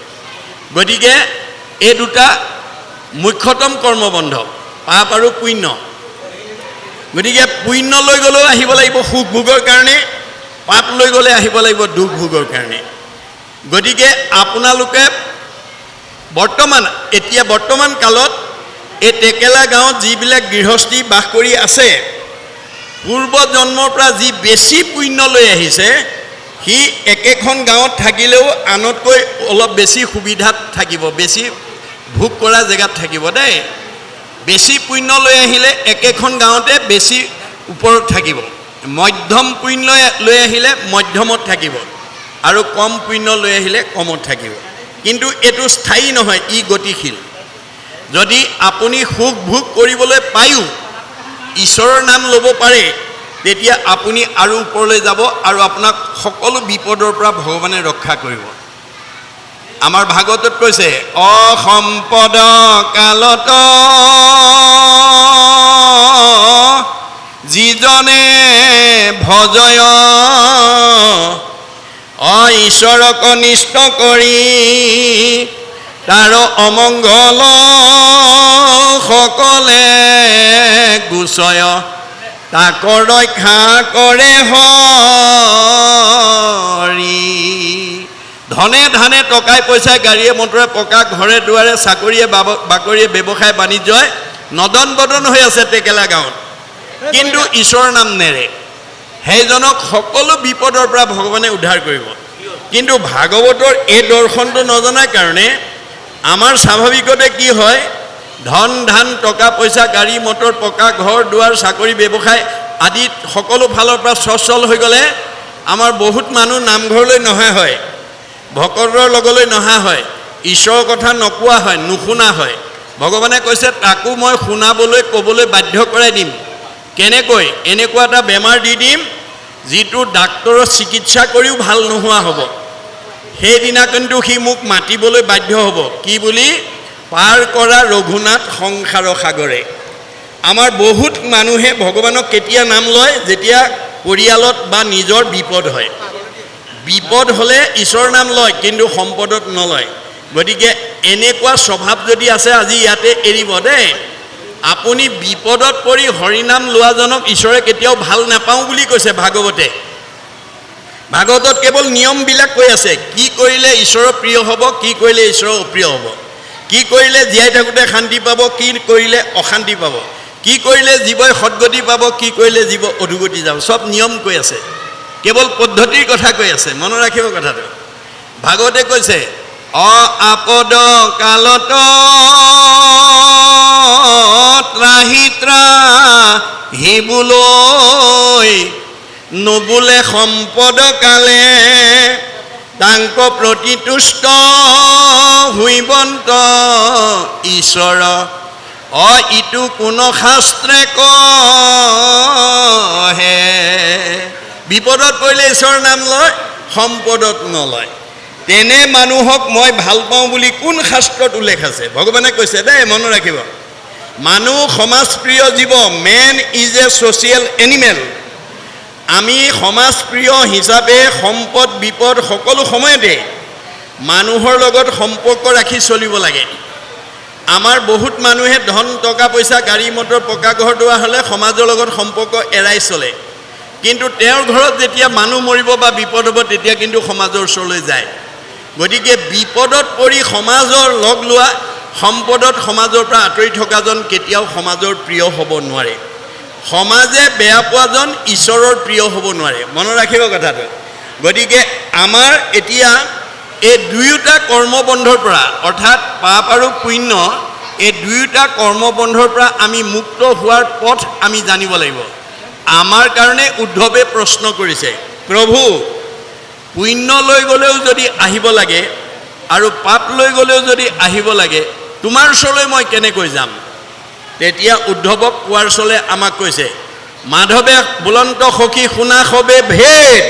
গতিকে এই 2টা মুখ্যতম কৰ্মবন্ধ, পাপ আৰু পুণ্য। গতিকে পুণ্য লৈ গ'লেও আহিব লাগিব সুখ ভোগৰ কাৰণে, পাপ লৈ গ'লে আহিব লাগিব দুখ ভোগৰ কাৰণে। গতিকে আপোনালোকে বৰ্তমান কালত এই টেকেলা গাঁৱত যিবিলাক গৃহস্থী বাস কৰি আছে, পূৰ্ব জন্মৰ পৰা যি বেছি পুণ্য লৈ আহিছে, সি একেখন গাঁৱত থাকিলেও আনতকৈ অলপ বেছি সুবিধাত থাকিব, বেছি ভোগ কৰা জেগাত থাকিব দেই। বেছি পুণ্য লৈ আহিলে একেখন গাঁৱতে বেছি ওপৰত থাকিব, মধ্যম পুণ্য লৈ আহিলে মধ্যমত থাকিব, আৰু কম পুণ্য লৈ আহিলে কমত থাকিব। কিন্তু এইটো স্থায়ী নহয়, ই গতিশীল। যদি আপুনি সুখ ভোগ কৰিবলৈ পায়ো ঈশ্বৰৰ নাম ল'ব পাৰে, তেতিয়া আপুনি আৰু ওপৰলৈ যাব, আৰু আপোনাক সকলো বিপদৰ পৰা ভগৱানে ৰক্ষা কৰিব। আমাৰ ভাগৱতত কৈছে, অসম্পদ কালত যিজনে ভজয়, ঈশ্বৰক নিষ্ঠ কৰি তাৰ অমংগল সকলে গুচয়, তাক ৰক্ষা কৰে হৰি। ধনে ধানে টকাই পইচাই গাড়ীয়ে মটৰে পকা ঘৰে দুৱাৰে চাকৰিয়ে বাকৰিয়ে ব্যৱসায় বাণিজ্যই নদন বদন হৈ আছে টেকেলা গাঁৱত, কিন্তু ঈশ্বৰৰ নাম নেৰে। সেইজনক সকলো বিপদৰ পৰা ভগৱানে উদ্ধাৰ কৰিব। কিন্তু ভাগৱতৰ এই দৰ্শনটো নজনাৰ কাৰণে আমাৰ স্বাভাৱিকতে কি হয়, ধন ধান টকা পইচা গাড়ী মটৰ পকা ঘৰ দুৱাৰ চাকৰি ব্যৱসায় আদিত সকলো ফালৰ পৰা সচ্ছল হৈ গ'লে আমাৰ বহুত মানুহ নামঘৰলৈ নহা হয়, ভকতৰ লগলৈ নহা হয়, ঈশ্বৰৰ কথা নকোৱা হয়, নুশুনা হয়। ভগৱানে কৈছে তাকো মই শুনাবলৈ ক'বলৈ বাধ্য কৰাই দিম। কেনেকৈ? এনেকুৱা এটা বেমাৰ দি দিম যিটো ডাক্তৰৰ চিকিৎসা কৰিও ভাল নোহোৱা হ'ব। সেইদিনা কিন্তু সি মোক মাতিবলৈ বাধ্য হ'ব। কি বুলি? পাৰ কৰা ৰঘুনাথ সংসাৰ সাগৰে। আমাৰ বহুত মানুহে ভগৱানক কেতিয়া নাম লয়? যেতিয়া পৰিয়ালত বা নিজৰ বিপদ হয়। বিপদ হ'লে ঈশ্বৰৰ নাম লয়, কিন্তু সম্পদত নলয়। গতিকে এনেকুৱা স্বভাৱ যদি আছে আজি ইয়াতে এৰিব দেই। আপুনি বিপদত পৰি হৰিনাম লোৱাজনক ঈশ্বৰে কেতিয়াও ভাল নাপাওঁ বুলি কৈছে ভাগৱতে। ভাগৱতত কেৱল নিয়মবিলাক কৈ আছে, কি কৰিলে ঈশ্বৰৰ প্ৰিয় হ'ব, কি কৰিলে ঈশ্বৰৰ অপ্ৰিয় হ'ব, কি কৰিলে জীয়াই থাকোঁতে শান্তি পাব, কি কৰিলে অশান্তি পাব, কি কৰিলে জীৱই সদগতি পাব, কি কৰিলে জীৱ অধোগতি যাব। চব নিয়ম কৈ আছে, কেৱল পদ্ধতিৰ কথা কৈ আছে। মনত ৰাখিব কথাটো। ভাগৱতে কৈছে আপদ কালত ত্ৰাহি ত্ৰাহিবলৈ নোবোলে সম্পদ কালে তাংক প্ৰতিতুষ্ট হুইবন্ত ঈশ্বৰ ইটো কোন শাস্ত্ৰে কহে। বিপদত পৰিলে ঈশ্বৰৰ নাম লয়, সম্পদত নলয়। তেনে মানুহক মই ভাল পাওঁ বুলি কোন শাস্ত্ৰত উল্লেখ আছে? ভগৱানে কৈছে দেই, মনত ৰাখিব। মানুহ সমাজপ্ৰিয় জীৱ। Man is a social animal. আমি সমাজপ্ৰিয় হিচাপে সম্পদ বিপদ সকলো সময়তে মানুহৰ লগত সম্পৰ্ক ৰাখি চলিব লাগে। আমাৰ বহুত মানুহে ধন টকা পইচা গাড়ী মটৰ পকা ঘৰ দুৱাৰ হ'লে সমাজৰ লগত সম্পৰ্ক এৰাই চলে, কিন্তু তেওঁৰ ঘৰত যেতিয়া মানুহ মৰিব বা বিপদ হ'ব তেতিয়া কিন্তু সমাজৰ ওচৰলৈ যায়। গতিকে বিপদত পৰি সমাজৰ লগ লোৱা, সম্পদত সমাজৰ পৰা আঁতৰি থকাজন কেতিয়াও সমাজৰ প্ৰিয় হ'ব নোৱাৰে। সমাজে বেয়া পোৱাজন ঈশ্বৰৰ প্ৰিয় হ'ব নোৱাৰে। মনত ৰাখিব কথাটো। গতিকে আমাৰ এতিয়া এই দুয়োটা কৰ্মবন্ধৰ পৰা, অৰ্থাৎ পাপ আৰু পুণ্য, এই দুয়োটা কৰ্মবন্ধৰ পৰা আমি মুক্ত হোৱাৰ পথ আমি জানিব লাগিব। আমাৰ কাৰণে উদ্ধৱে প্ৰশ্ন কৰিছে, প্ৰভু পুণ্য লৈ গ'লেও যদি আহিব লাগে আৰু পাপ লৈ গ'লেও যদি আহিব লাগে, তোমাৰ ওচৰলৈ মই কেনেকৈ যাম? তেতিয়া উদ্ধৱক কোৱাৰ চলে আমাক কৈছে, মাধৱে বুলন্ত সখী শুনা সবে ভেদ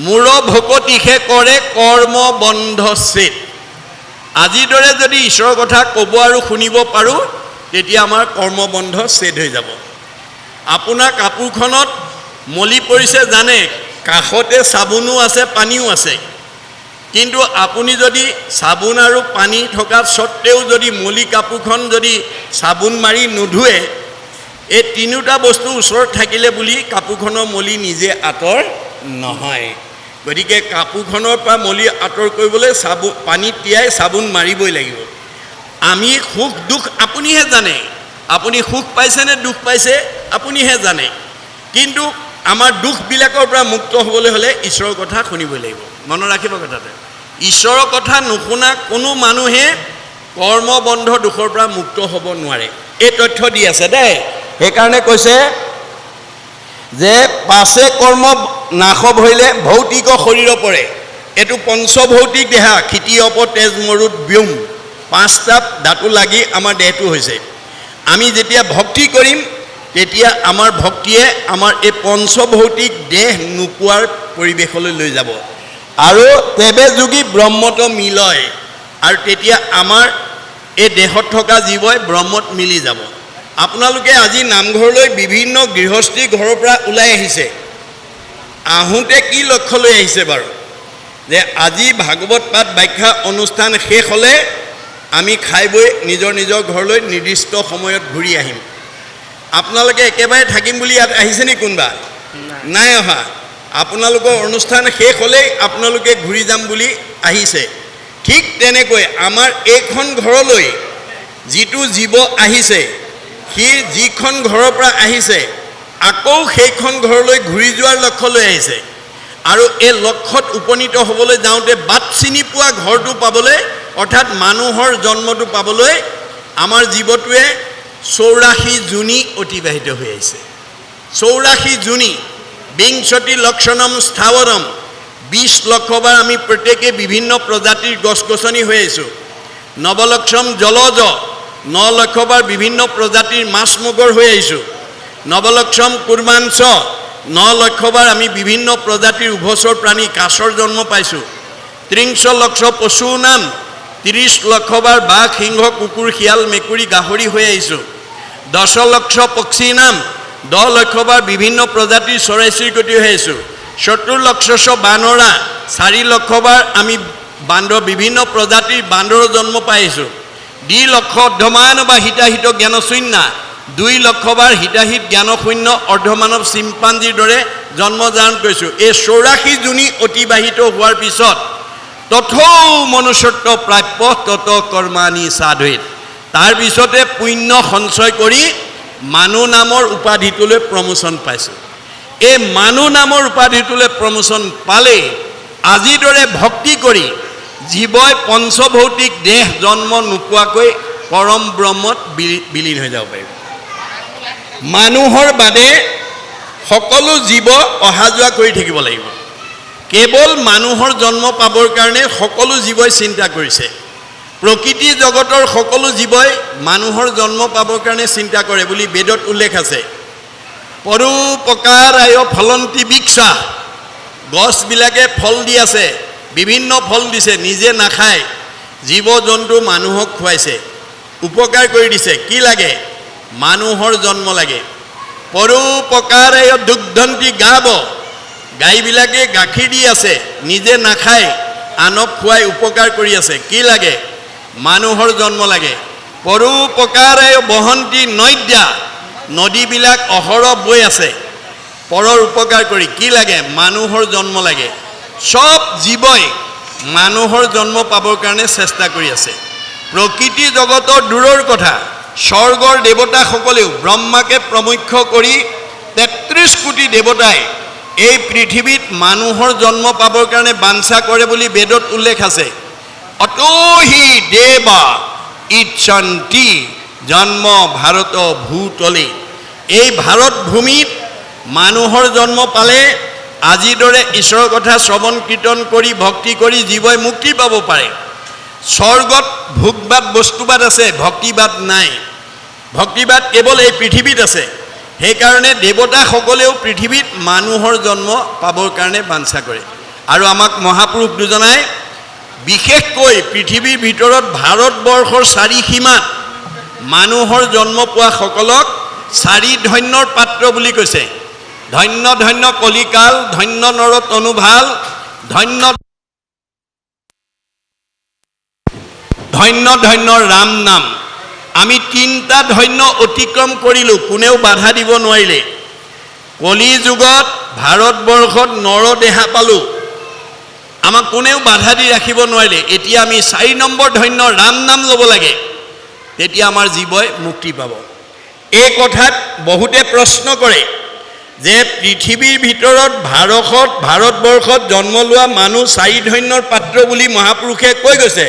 মূৰ ভকতিহে কৰে কৰ্ম বন্ধ ছেদ। আজিৰ দৰে যদি ঈশ্বৰৰ কথা ক'ব আৰু শুনিব পাৰোঁ তেতিয়া আমাৰ কৰ্মবন্ধ ছেদ হৈ যাব। আপোনাৰ কাপোৰখনত মলি পৰিছে জানে, কাষতে চাবোনো আছে পানীও আছে, কিন্তু আপুনি যদি চাবোন আৰু পানী থকা স্বত্তেও যদি মলি কাপোৰখন যদি চাবোন মাৰি নোধোৱে, এই তিনিওটা বস্তু ওচৰত থাকিলে বুলি কাপোৰখনৰ মলি নিজে আঁতৰ নহয়। গতিকে কাপোৰখনৰ পৰা মলি আঁতৰ কৰিবলৈ পানীত তিয়াই চাবোন মাৰিবই লাগিব। আমি সুখ দুখ আপুনিহে জানে, আপুনি সুখ পাইছেনে দুখ পাইছে আপুনিহে জানে, কিন্তু আমাৰ দুখবিলাকৰ পৰা মুক্ত হ'বলৈ হ'লে ঈশ্বৰৰ কথা শুনিবই লাগিব। মনত ৰাখিব কথাটো। ঈশ্বৰৰ কথা নুশুনা কোনো মানুহে কৰ্মবন্ধ দুখৰ পৰা মুক্ত হ'ব নোৱাৰে। এই তথ্য দি আছে দেই। সেইকাৰণে কৈছে যে পাছে কৰ্ম নাশব হৈলে ভৌতিক শৰীৰ পৰে। এইটো পঞ্চভৌতিক দেহা, ক্ষিতি অপ তেজ মৰুত ব্যোম, পাঁচটা ধাতু লাগি আমাৰ দেহটো হৈছে। আমি যেতিয়া ভক্তি কৰিম তেতিয়া আমাৰ ভক্তিয়ে আমাৰ এই পঞ্চভৌতিক দেহ নোপোৱাৰ পৰিৱেশলৈ লৈ যাব, আৰু তেবে যোগী ব্ৰহ্মত মিলয়, আৰু তেতিয়া আমাৰ এই দেহত থকা জীৱই ব্ৰহ্মত মিলি যাব। আপোনালোকে আজি নামঘৰলৈ বিভিন্ন গৃহস্থী ঘৰৰ পৰা ওলাই আহিছে, আহোঁতে কি লক্ষ্য লৈ আহিছে বাৰু? যে আজি ভাগৱত পাঠ ব্যাখ্যা অনুষ্ঠান শেষ হ'লে আমি খাই বৈ নিজৰ নিজৰ ঘৰলৈ নিৰ্দিষ্ট সময়ত ঘূৰি আহিম। আপোনালোকে একেবাৰে থাকিম বুলি ইয়াত আহিছে নি? কোনোবা নাই অহা। আপোনালোকৰ অনুষ্ঠান শেষ হ'লেই আপোনালোকে ঘূৰি যাম বুলি আহিছে। ঠিক তেনেকৈ আমাৰ এইখন ঘৰলৈ যিটো জীৱ আহিছে, সি যিখন ঘৰৰ পৰা আহিছে আকৌ সেইখন ঘৰলৈ ঘূৰি যোৱাৰ লক্ষ্য লৈ আহিছে। আৰু এই লক্ষ্যত উপনীত হ'বলৈ যাওঁতে বাট চিনি পোৱা ঘৰটো পাবলৈ অৰ্থাৎ মানুহৰ জন্মটো পাবলৈ আমাৰ জীৱটোৱে 84 জুনি অতিবাহিত হৈ আহিছে 84 জুনি বিংশতি লক্ষণম স্থাৱৰম 20 লক্ষবাৰ আমি প্ৰত্যেকে বিভিন্ন প্ৰজাতিৰ গছ-গছনি হৈ আহিছোঁ নৱলক্ষম জলজ 9 লক্ষবাৰ বিভিন্ন প্ৰজাতিৰ মাছ মগৰ হৈ আহিছোঁ নৱলক্ষম কুৰ্মাঞ্চ 9 লক্ষবাৰ আমি বিভিন্ন প্ৰজাতিৰ উভচৰ প্ৰাণী কাছৰ জন্ম পাইছোঁ 30 লক্ষ পশু নাম 30 লক্ষবাৰ বাঘ সিংহ কুকুৰ শিয়াল মেকুৰী গাহৰি হৈ আহিছোঁ 10 লক্ষ পক্ষী নাম 10 লক্ষবাৰ বিভিন্ন প্ৰজাতিৰ চৰাই চিৰিকটি হৈ আহিছোঁ 70 লক্ষ বানৰা 4 লক্ষবাৰ আমি বান্দৰ বিভিন্ন প্ৰজাতিৰ বান্দৰৰ জন্ম পাইছোঁ 2 লক্ষ অৰ্ধমান বা হিতাহিত জ্ঞানশূন্য 2 লক্ষবাৰ হিতাহিত জ্ঞানশূন্য অৰ্ধমানৱ চিম্পাঞ্জীৰ দৰে জন্মধাৰণ কৰিছোঁ এই 84 জুনি অতিবাহিত হোৱাৰ পিছত তথৌ মনুষ্যত্ব প্ৰাপ্য তত কৰ্মাণি সাধুত তাৰ পিছতে পুণ্য সঞ্চয় কৰি মানুহ নামৰ উপাধিটোলৈ প্ৰমোচন পাইছোঁ এই মানুহ নামৰ উপাধিটোলৈ প্ৰমোচন পালে আজিৰ দৰে ভক্তি কৰি জীৱই পঞ্চভৌতিক দেহ জন্ম নোপোৱাকৈ পৰম ব্ৰহ্মত বিলীন হৈ যাব পাৰিব মানুহৰ বাদে সকলো জীৱ অহা যোৱা কৰি থাকিব লাগিব কেৱল মানুহৰ জন্ম পাবৰ কাৰণে সকলো জীৱই চিন্তা কৰিছে প্ৰকৃতি জগতৰ সকলো জীৱই মানুহৰ জন্ম পাবৰ কাৰণে চিন্তা কৰে বুলি বেদত উল্লেখ আছে পৰোপকাৰায় ফলন্তি বৃক্ষা গছবিলাকে ফল দি আছে বিভিন্ন ফল দিছে নিজে নাখায় জীৱ জন্তু মানুহক খুৱাইছে উপকাৰ কৰি দিছে কি লাগে মানুহৰ জন্ম লাগে পৰোপকাৰায় দুগ্ধন্তি গাব গাইবিলাকে গাখীৰ দি আছে নিজে নাখায় আনক খুৱাই উপকাৰ কৰি আছে কি লাগে মানুহৰ জন্ম লাগে পৰোপকাৰায় বহন্তি নদ্যা নদীবিলাক অহৰহ বৈ আছে পৰৰ উপকাৰ কৰি কি লাগে মানুহৰ জন্ম লাগে সব জীৱই মানুহৰ জন্ম পাবৰ কাৰণে চেষ্টা কৰি আছে প্ৰকৃতি জগতৰ দূৰৰ কথা স্বৰ্গৰ দেৱতাসকলেও ব্ৰহ্মাকে প্ৰমুখ্য কৰি 33 কোটি দেৱতাই এই পৃথিৱীত মানুহৰ জন্ম পাবৰ কাৰণে বাঞ্ছা কৰে বুলি বেদত উল্লেখ আছে অতহি দেৱা ইচ্ছন্তি জন্ম ভাৰত ভূতলে এই ভাৰত ভূমিত মানুহৰ জন্ম পালে আজিৰ দৰে ঈশ্বৰৰ কথা শ্ৰৱণ কীৰ্তন কৰি ভক্তি কৰি জীৱই মুক্তি পাব পাৰে স্বৰ্গত ভোগবাদ বস্তুবাদ আছে ভক্তিবাদ নাই ভক্তিবাদ কেৱল এই পৃথিৱীত আছে সেইকাৰণে দেৱতাসকলেও পৃথিৱীত মানুহৰ জন্ম পাবৰ কাৰণে বাঞ্ছা কৰে আৰু আমাক মহাপুৰুষ দুজনাই বিশেষকৈ পৃথিৱীৰ ভিতৰত ভাৰতবৰ্ষৰ 4 সীমাত মানুহৰ জন্ম পোৱা সকলক 4 ধন্যৰ পাত্ৰ বুলি কৈছে ধন্য ধন্য কলিকাল ধন্য নৰ তনুভাল ধন্য ধন্য ধন্য ৰাম নাম আমি 3টা ধন্য অতিক্ৰম কৰিলোঁ কোনেও বাধা দিব নোৱাৰিলে কলি যুগত ভাৰতবৰ্ষত নৰ দেহা পালোঁ আমাক কোনেও বাধা দি ৰাখিব নোৱাৰিলে এতিয়া আমি 4 নম্বৰ ধন্য ৰাম নাম ল'ব লাগে তেতিয়া আমাৰ জীৱই মুক্তি পাব এই কথাত বহুতে প্ৰশ্ন কৰে যে পৃথিৱীৰ ভিতৰত ভাৰতবৰ্ষত জন্ম লোৱা মানুহ 4 ধন্যৰ পাত্ৰ বুলি মহাপুৰুষে কৈ গৈছে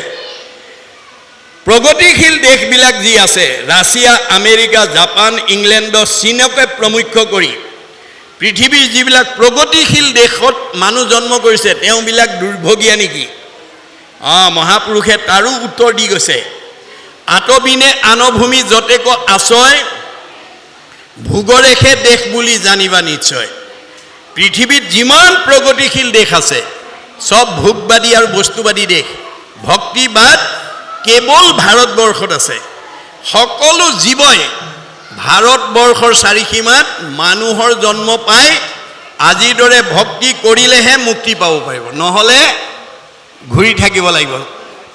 প্ৰগতিশীল দেশবিলাক যি আছে ৰাছিয়া আমেৰিকা জাপান ইংলেণ্ড চীনকে প্ৰমুখ্য কৰি পৃথিৱীৰ যিবিলাক প্ৰগতিশীল দেশত মানুহ জন্ম কৰিছে তেওঁবিলাক দুৰ্ভগীয়া নেকি মহাপুৰুষে তাৰো উত্তৰ দি গৈছে আতবিনে আনভূমি যতেক আশ্ৰয় ভোগৰেখে দেশ বুলি জানিবা নিশ্চয় পৃথিৱীত যিমান প্ৰগতিশীল দেশ আছে সব ভোগবাদী আৰু বস্তুবাদী দেশ ভক্তিবাদ কেৱল ভাৰতবৰ্ষত আছে সকলো জীৱই ভাৰতবৰ্ষৰ 4 সীমাত মানুহৰ জন্ম পাই আজিৰ দৰে ভক্তি কৰিলেহে মুক্তি পাব পাৰিব নহ'লে ঘূৰি থাকিব লাগিব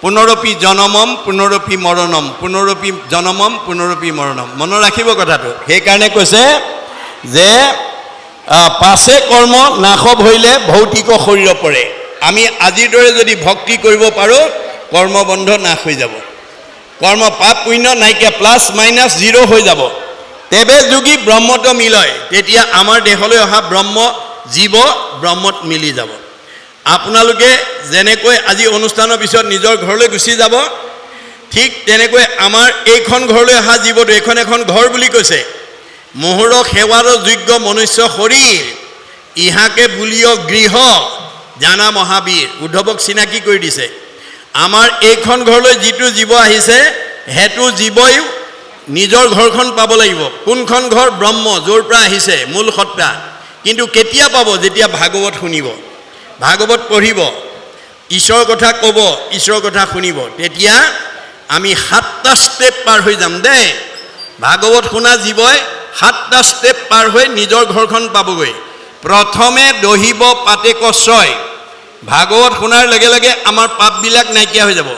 পুনৰপি জনমম পুনৰপি মৰণম পুনৰপি জনমম পুনৰপি মৰণম মনত ৰাখিব কথাটো সেইকাৰণে কৈছে যে পাছে কৰ্ম নাশব হৈলে ভৌতিক শৰীৰ পৰে আমি আজিৰ দৰে যদি ভক্তি কৰিব পাৰোঁ কৰ্মবন্ধ নাশ হৈ যাব কৰ্ম পাপ পুণ্য নাইকিয়া প্লাছ মাইনাছ 0 হৈ যাব তেবে যোগী ব্ৰহ্মত মিলয় তেতিয়া আমাৰ দেহলৈ অহা ব্ৰহ্ম জীৱ ব্ৰহ্মত মিলি যাব। আপোনালোকে যেনেকৈ আজি অনুষ্ঠানৰ পিছত নিজৰ ঘৰলৈ গুচি যাব, ঠিক তেনেকৈ আমাৰ এইখন ঘৰলৈ অহা জীৱটো এইখন এখন ঘৰ বুলি কৈছে। মোহৰ সেৱাৰ যোগ্য মনুষ্য শৰীৰ, ইহাকে বুলিয় গৃহ জানা মহাবীৰ। উদ্ধৱক চিনাকি কৰি দিছে। আমাৰ এইখন ঘৰলৈ যিটো জীৱ আহিছে, সেইটো জীৱই নিজৰ ঘৰখন পাব লাগিব। কোনখন ঘৰ? ব্ৰহ্ম, য'ৰ পৰা আহিছে, মূল সত্তা। কিন্তু কেতিয়া পাব? যেতিয়া ভাগৱত শুনিব, ভাগৱত পঢ়িব, ঈশ্বৰৰ কথা ক'ব, ঈশ্বৰৰ কথা শুনিব। তেতিয়া আমি 7টা ষ্টেপ পাৰ হৈ যাম দেই। ভাগৱত শুনা জীৱই 7টা ষ্টেপ পাৰ হৈ নিজৰ ঘৰখন পাবগৈ। প্ৰথমে দহিব পাতে কচয়। ভাগৱত শুনাৰ লগে লগে আমাৰ পাপবিলাক নাইকিয়া হৈ যাব।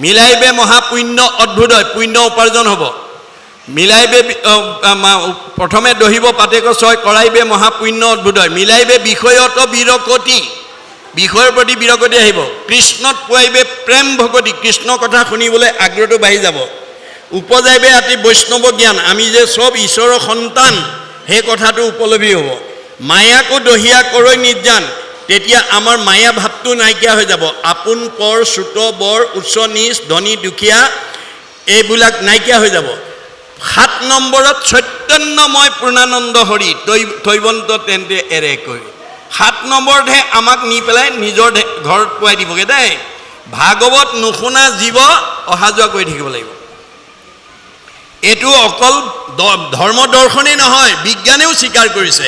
মিলাইবে মহাপুণ্য অদ্ভুত হয়, পুণ্য উপাৰ্জন হ'ব। মিলাইবে প্ৰথমে দহিব পাতে কচয়, কৰাইবে মহাপুণ্য অদ্ভুত হয়। মিলাইবে বিষয়ত বিৰকতি, বিষয়ৰ প্ৰতি বিৰকতি আহিব। কৃষ্ণত পুৱাইবে প্ৰেম ভকতি, কৃষ্ণ কথা শুনিবলৈ আগ্ৰহটো বাঢ়ি যাব। উপজাইবে আতি বৈষ্ণৱ জ্ঞান, আমি যে চব ঈশ্বৰৰ সন্তান সেই কথাটো উপলব্ধি হ'ব। মায়াকো দহিয়া কৰৈ নিৰ্জান, তেতিয়া আমাৰ মায়া ভাৱটো নাইকিয়া হৈ যাব। আপোন পৰ চুত বৰ উচ্চ নিচ ধনী দুখীয়া এইবিলাক নাইকিয়া হৈ যাব। 7 নম্বৰত চৈতন্যময় পূৰ্ণানন্দ হৰি থৈবন্ত তেন্তে এৰে কৈ। 7 নম্বৰতহে আমাক নি পেলাই নিজৰ ঘৰত পোৱাই দিবগৈ দেই। ভাগৱত নুশুনা জীৱ অহা যোৱা কৰি থাকিব লাগিব। এইটো অকল ধৰ্ম দৰ্শনেই নহয়, বিজ্ঞানেও স্বীকাৰ কৰিছে।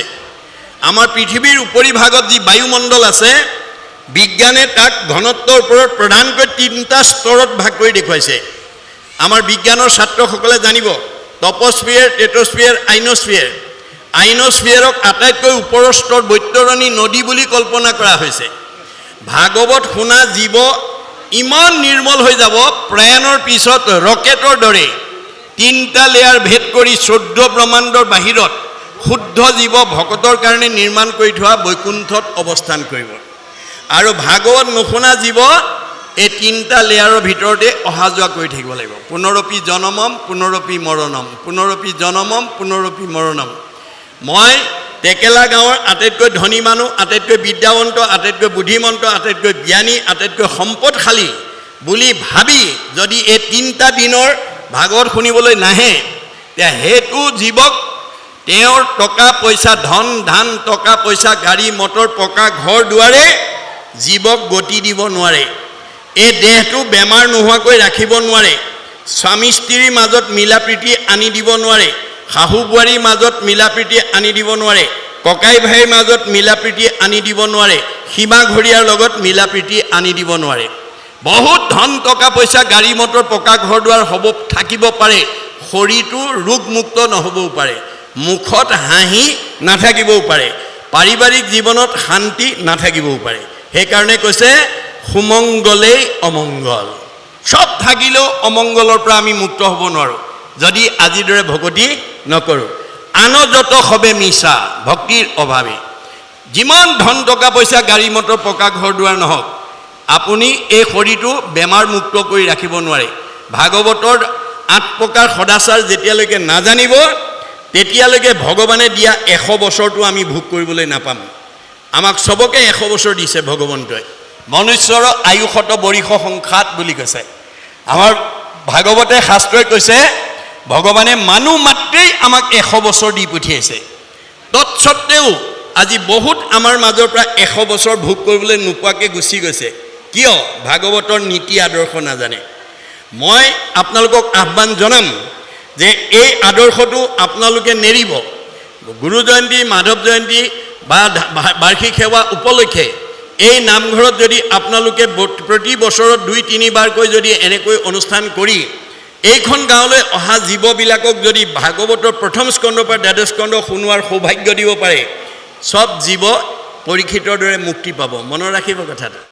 আমাৰ পৃথিৱীৰ উপৰিভাগত যি বায়ুমণ্ডল আছে, বিজ্ঞানে তাক ঘনত্বৰ ওপৰত প্ৰধানকৈ 3টা স্তৰত ভাগ কৰি দেখুৱাইছে। আমাৰ বিজ্ঞানৰ ছাত্ৰসকলে জানিব, টপস্ফিয়াৰ, টেটস্ফিয়াৰ, আইনস্ফিয়াৰ। আইনস্ফিয়াৰক আটাইতকৈ ওপৰৰ স্তৰ বৈতৰণী নদী বুলি কল্পনা কৰা হৈছে। ভাগৱত শুনা জীৱ ইমান নিৰ্মল হৈ যাব, প্ৰয়াণৰ পিছত ৰকেটৰ দৰে 3টা লেয়াৰ ভেদ কৰি 14 ব্ৰহ্মাণ্ডৰ বাহিৰত শুদ্ধ জীৱ ভকতৰ কাৰণে নিৰ্মাণ কৰি থোৱা বৈকুণ্ঠত অৱস্থান কৰিব। আৰু ভাগৱত নুশুনা জীৱ এই 3টা লেয়াৰৰ ভিতৰতে অহা যোৱা কৰি থাকিব লাগিব। পুনৰপি জনমম পুনৰপি মৰণম, পুনৰপি জনমম পুনৰপি মৰণম। মই টেকেলা গাঁৱৰ আটাইতকৈ ধনী মানুহ, আটাইতকৈ বিদ্যাৱন্ত, আটাইতকৈ বুদ্ধিমন্ত, আটাইতকৈ জ্ঞানী, আটাইতকৈ সম্পদশালী বুলি ভাবি যদি এই 3টা দিনৰ ভাগৱত শুনিবলৈ নাহে, তেতিয়া সেইটো জীৱক তেওঁৰ টকা পইচা, ধন ধান, টকা পইচা, গাড়ী মটৰ, পকা ঘৰ দুৱাৰে জীৱক গতি দিব নোৱাৰে। এই দেহটো বেমাৰ নোহোৱাকৈ ৰাখিব নোৱাৰে। স্বামী স্ত্ৰীৰ মাজত মিলা প্ৰীতি আনি দিব নোৱাৰে। শাহু বোৱাৰীৰ মাজত মিলা প্ৰীতি আনি দিব নোৱাৰে। ককাই ভাইৰ মাজত মিলা প্ৰীতি আনি দিব নোৱাৰে। সীমা ঘৰীয়াৰ লগত মিলা প্ৰীতি আনি দিব নোৱাৰে। বহুত ধন টকা পইচা, গাড়ী মটৰ, পকা ঘৰ দুৱাৰ হ'ব, থাকিব পাৰে, শৰীৰটো ৰোগমুক্ত নহ'বও পাৰে, মুখত হাঁহি নাথাকিবও পাৰে, পাৰিবাৰিক জীৱনত শান্তি নাথাকিবও পাৰে। সেইকাৰণে কৈছে সুমংগলেই অমংগল। চব থাকিলেও অমংগলৰ পৰা আমি মুক্ত হ'ব নোৱাৰোঁ যদি আজিৰ দৰে ভকতি নকৰোঁ। আনযত সবে মিছা, ভক্তিৰ অভাৱে। যিমান ধন টকা পইচা, গাড়ী মটৰ, পকা ঘৰ দুৱাৰ নহওক, আপুনি এই শৰীৰটো বেমাৰ মুক্ত কৰি ৰাখিব নোৱাৰে। ভাগৱতৰ 8 প্ৰকাৰ সদাচাৰ যেতিয়ালৈকে নাজানিব, তেতিয়ালৈকে ভগৱানে দিয়া 100 বছৰটো আমি ভোগ কৰিবলৈ নাপাম। আমাক চবকে 100 বছৰ দিছে ভগৱন্তই। মনুষ্যৰ আয়ুষত বৰিষ সংখ্যাত বুলি কৈছে। আমাৰ ভাগৱতে শাস্ত্ৰই কৈছে ভগৱানে মানুহ মাত্ৰেই আমাক 100 বছৰ দি পঠিয়াইছে। তৎসত্ত্বেও আজি বহুত আমাৰ মাজৰ পৰা 100 বছৰ ভোগ কৰিবলৈ নোপোৱাকৈ গুচি গৈছে। কিয়? ভাগৱতৰ নীতি আদৰ্শ নাজানে। মই আপোনালোকক আহ্বান জনাম যে এই আদৰ্শটো আপোনালোকে নেৰিব। গুৰু জয়ন্তী, মাধৱ জয়ন্তী বা বাৰ্ষিক সেৱা উপলক্ষে এই নামঘৰত যদি আপোনালোকে প্ৰতি বছৰত 2-3 বাৰকৈ যদি এনেকৈ অনুষ্ঠান কৰি এইখন গাঁৱলৈ অহা জীৱবিলাকক যদি ভাগৱতৰ প্ৰথম স্কন্ধৰ পৰা দ্বাদশ স্কন্ধ শুনোৱাৰ সৌভাগ্য দিব পাৰে, চব জীৱ পৰীক্ষিতৰ দৰে মুক্তি পাব। মনত ৰাখিব কথাটো।